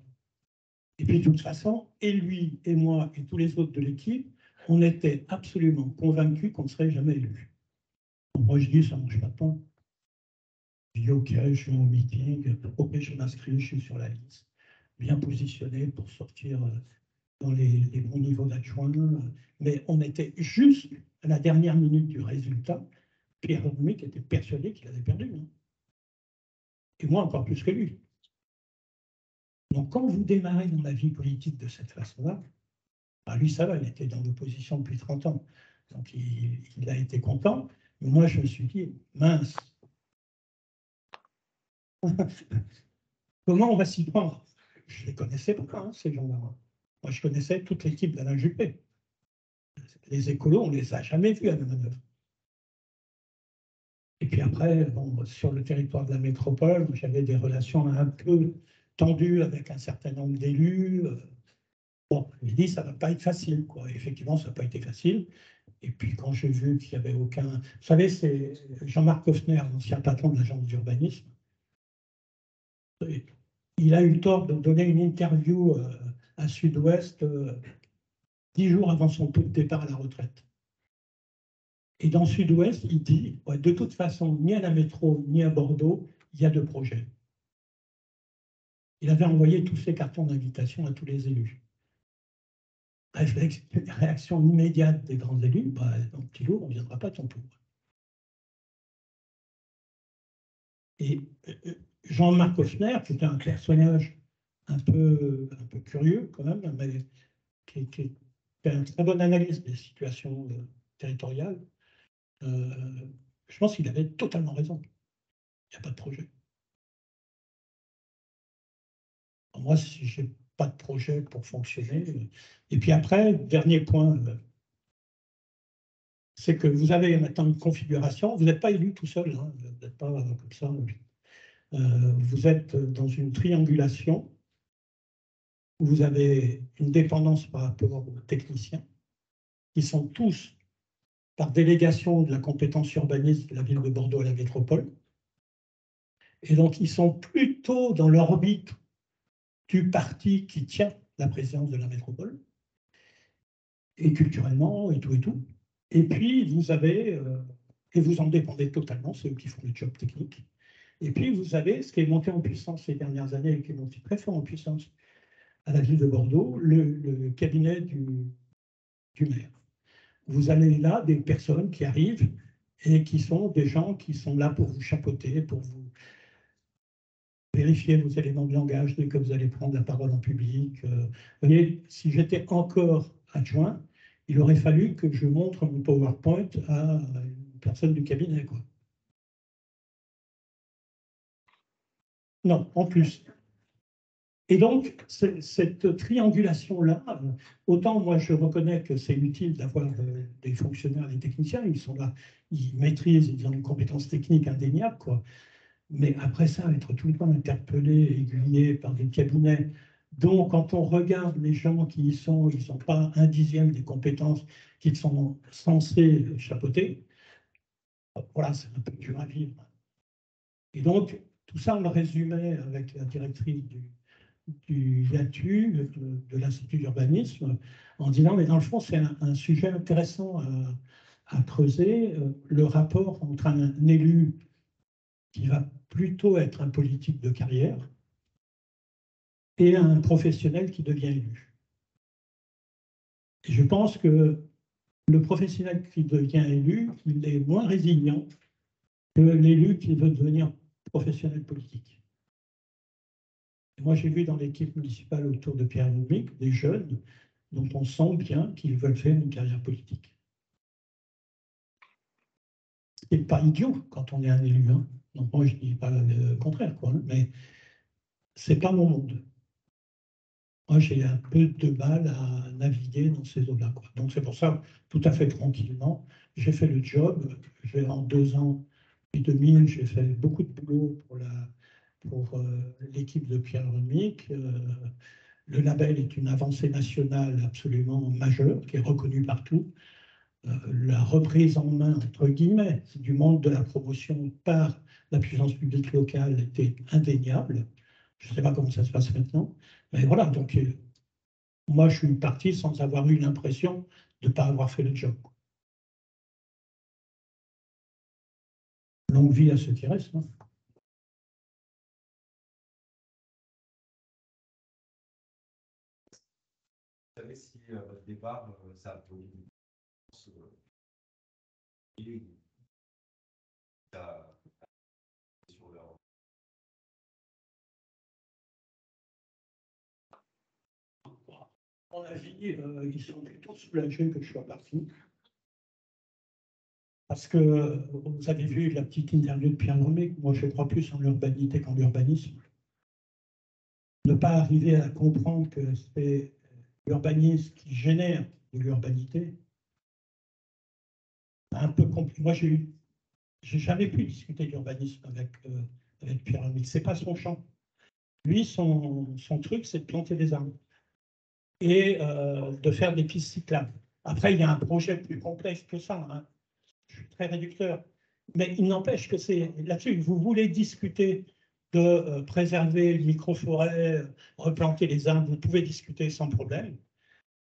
Et puis, de toute façon, et lui, et moi, et tous les autres de l'équipe, on était absolument convaincus qu'on ne serait jamais élu. Moi, je dis, ça ne mange pas de pain. Je dis, OK, je suis au meeting, OK, je m'inscris, je suis sur la liste. bien positionné pour sortir dans les bons niveaux d'adjoint. Mais on était juste à la dernière minute du résultat. Pierre Hermic était persuadé qu'il avait perdu. Hein. Et moi, encore plus que lui. Donc, quand vous démarrez dans la vie politique de cette façon-là, bah, lui, ça va, il était dans l'opposition depuis 30 ans. Donc, il a été content. Mais moi, je me suis dit, mince, comment on va s'y prendre? Je ne les connaissais pas, hein, ces gens-là. Moi, je connaissais toute l'équipe d'Alain Juppé. Les écolos, on ne les a jamais vus à la manœuvre. Et puis après, bon, sur le territoire de la métropole, j'avais des relations un peu tendues avec un certain nombre d'élus. Bon, je me dis, ça ne va pas être facile, quoi. Et effectivement, ça n'a pas été facile. Et puis, quand j'ai vu qu'il n'y avait aucun... Vous savez, c'est Jean-Marc Hoffner, l'ancien patron de l'agence d'urbanisme. Il a eu le tort de donner une interview à Sud-Ouest 10 jours avant son départ à la retraite. Et dans Sud-Ouest, il dit, ouais, de toute façon, ni à la métro, ni à Bordeaux, il y a de projets. Il avait envoyé tous ses cartons d'invitation à tous les élus. Réaction immédiate des grands élus, bah, dans petit lourd, on ne viendra pas de ton tour. Et Jean-Marc Hoffner, qui était un personnage un peu curieux quand même, mais qui a une très bonne analyse des situations territoriales, je pense qu'il avait totalement raison. Il n'y a pas de projet. Moi, si je n'ai pas de projet pour fonctionner. Et puis après, dernier point, c'est que vous avez maintenant une configuration. Vous n'êtes pas élu tout seul, hein, vous n'êtes pas comme ça. Vous êtes dans une triangulation où vous avez une dépendance par rapport aux techniciens, qui sont tous par délégation de la compétence urbaniste de la ville de Bordeaux à la métropole. Et donc, ils sont plutôt dans l'orbite du parti qui tient la présidence de la métropole, et culturellement, et tout, et tout. Et puis, vous avez, et vous en dépendez totalement, c'est eux qui font le job technique. Et puis, vous avez ce qui est monté en puissance ces dernières années, et qui est monté très fort en puissance à la ville de Bordeaux, le cabinet du maire. Vous avez là des personnes qui arrivent et qui sont des gens qui sont là pour vous chapeauter, pour vous vérifier vos éléments de langage dès que vous allez prendre la parole en public. Vous voyez, si j'étais encore adjoint, il aurait fallu que je montre mon PowerPoint à une personne du cabinet, quoi. Non, en plus. Et donc, cette triangulation-là, autant moi je reconnais que c'est utile d'avoir des fonctionnaires, des techniciens, ils sont là, ils maîtrisent, ils ont une compétence technique indéniable, quoi. Mais après ça, être tout le temps interpellé, aiguillé par des cabinets dont, quand on regarde les gens qui y sont, ils ne sont pas un dixième des compétences qu'ils sont censés chapeauter, voilà, c'est un peu dur à vivre. Et donc, tout ça, on le résumait avec la directrice du IATU, de l'Institut d'urbanisme, en disant, mais dans le fond, c'est un sujet intéressant à creuser, le rapport entre un élu qui va plutôt être un politique de carrière et un professionnel qui devient élu. Et je pense que le professionnel qui devient élu, il est moins résilient que l'élu qui veut devenir professionnel politique. Et moi, j'ai vu dans l'équipe municipale autour de Pierre Hermic des jeunes dont on sent bien qu'ils veulent faire une carrière politique. Ce n'est pas idiot quand on est un élu. Hein. Donc moi, je ne dis pas le contraire, quoi, hein, mais ce n'est pas mon monde. Moi, j'ai un peu de mal à naviguer dans ces eaux-là. Donc, c'est pour ça, tout à fait tranquillement, j'ai fait le job. En 2 ans et demi, j'ai fait beaucoup de boulot pour l'équipe de Pierre Hermic. Le label est une avancée nationale absolument majeure, qui est reconnue partout. La reprise en main, entre guillemets, du monde de la promotion par la puissance publique locale était indéniable. Je ne sais pas comment ça se passe maintenant. Mais voilà, donc moi, je suis parti sans avoir eu l'impression de ne pas avoir fait le job. Longue vie à ceux qui restent. Hein. à votre départ, ça a posé une et ça sur leur. À mon avis, ils sont plutôt soulagés que je sois parti. Parce que vous avez vu la petite interview de Pierre Lemay, moi je crois plus en l'urbanité qu'en l'urbanisme. Ne pas arriver à comprendre que c'est l'urbanisme qui génère de l'urbanité, un peu compliqué. Moi j'ai jamais pu discuter d'urbanisme avec Pierre Lemay, c'est pas son champ. Lui, son truc, c'est de planter des arbres et de faire des pistes cyclables. Après, il y a un projet plus complexe que ça, hein. Je suis très réducteur, mais il n'empêche que c'est là-dessus, vous voulez discuter de préserver le micro-forêt, replanter les arbres, vous pouvez discuter sans problème.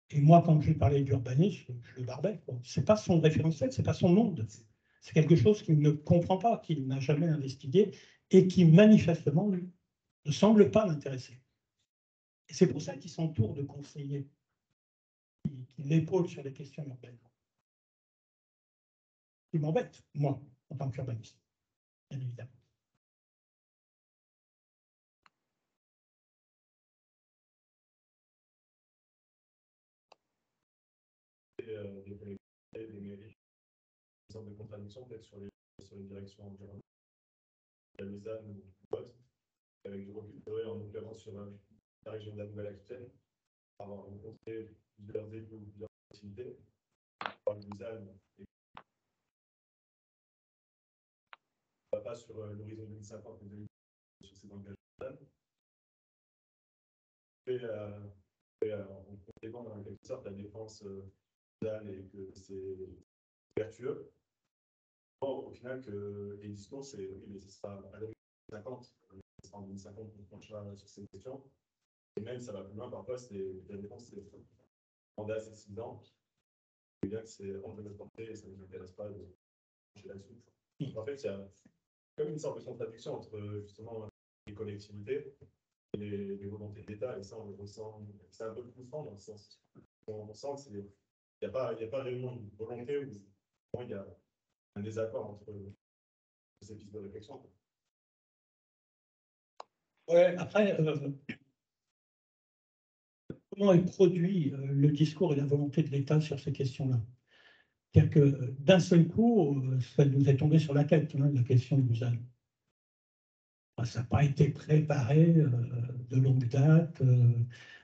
Et moi, quand je lui parlais d'urbanisme, je le barbais. Ce n'est pas son référentiel, ce n'est pas son monde. C'est quelque chose qu'il ne comprend pas, qu'il n'a jamais investigué et qui manifestement ne semble pas l'intéresser. Et c'est pour ça qu'il s'entoure de conseillers qui l'épaulent sur les questions urbaines. Qui m'embête, moi, en tant qu'urbaniste, bien évidemment. Des collectivités, des mairies, une sorte de contradiction peut-être sur les directions environnementales, la Lausanne ou autre, avec du recul, en l'occurrence sur la région de la Nouvelle-Aquitaine, avoir rencontré plusieurs élus ou plusieurs collectivités, par le Lausanne, et pas sur l'horizon 2050, mais 2050 sur ces engagements. En complément en quelque sorte la défense et que c'est vertueux. Au final, que les discours, c'est oui, mais ce sera à 2050, ce sera en 2050 qu'on tranchera sur ces questions. Et même, ça va plus loin, parfois, la défense, c'est mandat, c'est 6 ans. C'est bien que c'est en de notre portée et ça ne nous intéresse pas de trancher là-dessus. En fait, il y a comme une sorte de contradiction entre justement les collectivités et les volontés de l'État, et ça, on le ressent, c'est un peu frustrant dans le sens. On sent qu'il n'y a pas réellement une volonté où il y a un désaccord entre ces pistes de réflexion. Ouais, après, comment est produit le discours et la volonté de l'État sur ces questions-là? C'est-à-dire que d'un seul coup, ça nous est tombé sur la tête, hein, la question de Lausanne. Ça n'a pas été préparé de longue date.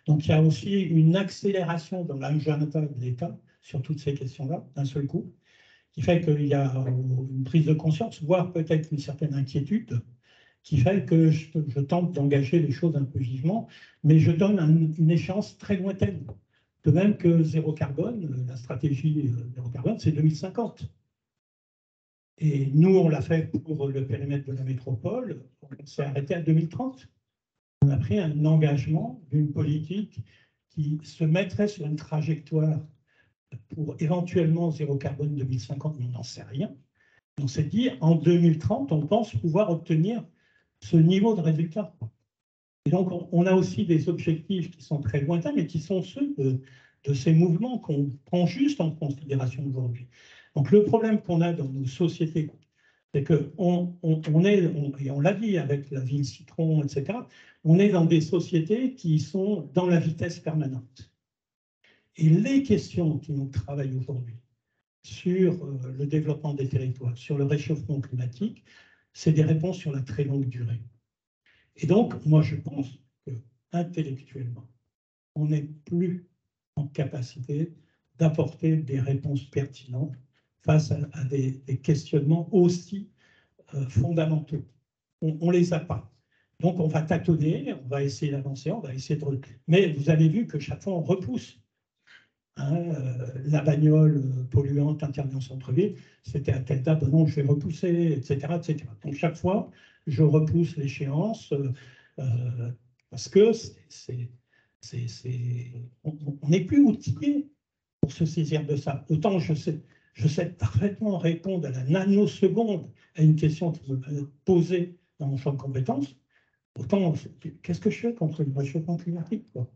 Donc il y a aussi une accélération dans l'agenda de l'État sur toutes ces questions-là, d'un seul coup, qui fait qu'il y a une prise de conscience, voire peut-être une certaine inquiétude, qui fait que je tente d'engager les choses un peu vivement, mais je donne une échéance très lointaine. De même que zéro carbone, la stratégie zéro carbone, c'est 2050. Et nous, on l'a fait pour le périmètre de la métropole, on s'est arrêté à 2030. On a pris un engagement d'une politique qui se mettrait sur une trajectoire pour éventuellement zéro carbone 2050, mais on n'en sait rien. On s'est dit, en 2030, on pense pouvoir obtenir ce niveau de résultat. Et donc, on a aussi des objectifs qui sont très lointains, mais qui sont ceux de ces mouvements qu'on prend juste en considération aujourd'hui. Donc, le problème qu'on a dans nos sociétés, c'est qu'on et on l'a dit avec la ville Citron, etc., on est dans des sociétés qui sont dans la vitesse permanente. Et les questions qui nous travaillent aujourd'hui sur le développement des territoires, sur le réchauffement climatique, c'est des réponses sur la très longue durée. Et donc, moi, je pense qu'intellectuellement, on n'est plus en capacité d'apporter des réponses pertinentes face à des questionnements aussi fondamentaux. On ne les a pas. Donc, on va tâtonner, on va essayer d'avancer, on va essayer de... Mais vous avez vu que chaque fois, on repousse. Hein, la bagnole polluante interdite en centre-ville, c'était à telle date, non, je vais repousser, etc., etc. Donc, chaque fois, je repousse l'échéance parce que on n'est plus outillé pour se saisir de ça. Autant je sais parfaitement répondre à la nanoseconde à une question qui me posée dans mon champ de compétences, autant qu'est-ce que je fais contre le réchauffement climatique, quoi?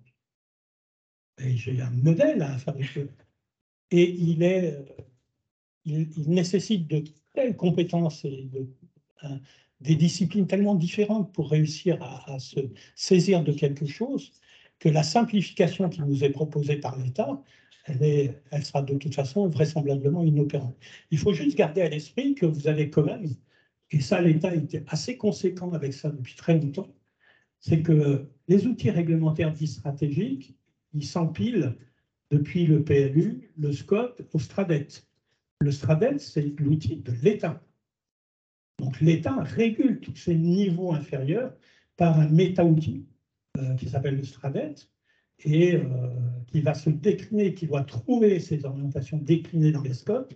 et j'ai un modèle à fabriquer. Et il nécessite de telles compétences et des disciplines tellement différentes pour réussir à se saisir de quelque chose que la simplification qui nous est proposée par l'État, elle sera de toute façon vraisemblablement inopérante. Il faut juste garder à l'esprit que vous avez quand même, et ça l'État était assez conséquent avec ça depuis très longtemps, c'est que les outils réglementaires dits stratégiques, ils s'empilent depuis le PLU, le SCOP, au STRADET. Le STRADET, c'est l'outil de l'État. Donc l'État régule tous ces niveaux inférieurs par un méta-outil qui s'appelle le STRADET et qui va se décliner, qui doit trouver ces orientations déclinées dans les scopes.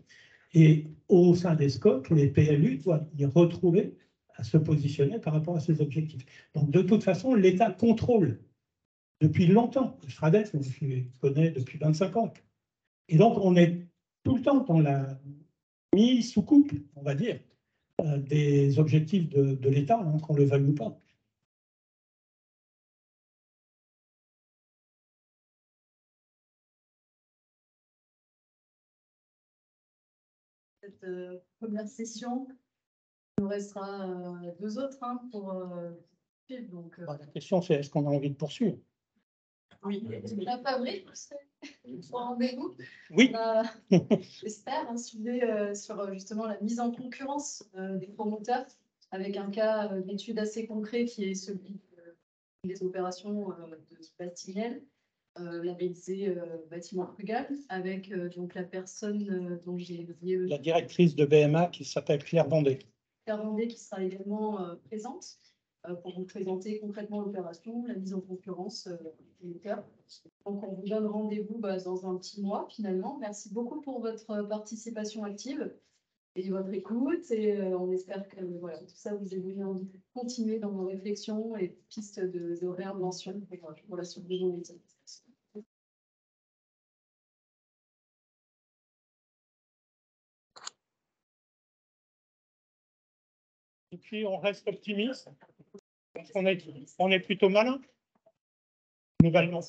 Et au sein des scopes, les PLU doivent y retrouver à se positionner par rapport à ces objectifs. Donc de toute façon, l'État contrôle depuis longtemps. Le STRADET, je le connais depuis 25 ans. Et donc on est tout le temps dans la mise sous coupe, on va dire, des objectifs de l'État, hein, qu'on le veuille ou pas. Cette première session, il nous restera 2 autres hein, pour suivre. Donc, La question, c'est est-ce qu'on a envie de poursuivre? oui, la Fabrique, au rendez-vous. Oui. J'espère un sujet sur justement la mise en concurrence des promoteurs, avec un cas d'étude assez concret qui est celui des opérations de Bastillel, labellisé bâtiment frugal, avec donc la personne dont j'ai oublié La directrice de BMA qui s'appelle Claire Bandé. Claire Bandé qui sera également présente pour vous présenter concrètement l'opération, la mise en concurrence des cas. Donc on vous donne rendez-vous dans un petit mois finalement. Merci beaucoup pour votre participation active et votre écoute, et on espère que voilà, tout ça vous ait donné envie de continuer dans vos réflexions et pistes de réinvention pour la suite de vos métiers. Et puis on reste optimiste, parce qu'on est plutôt malin, globalement.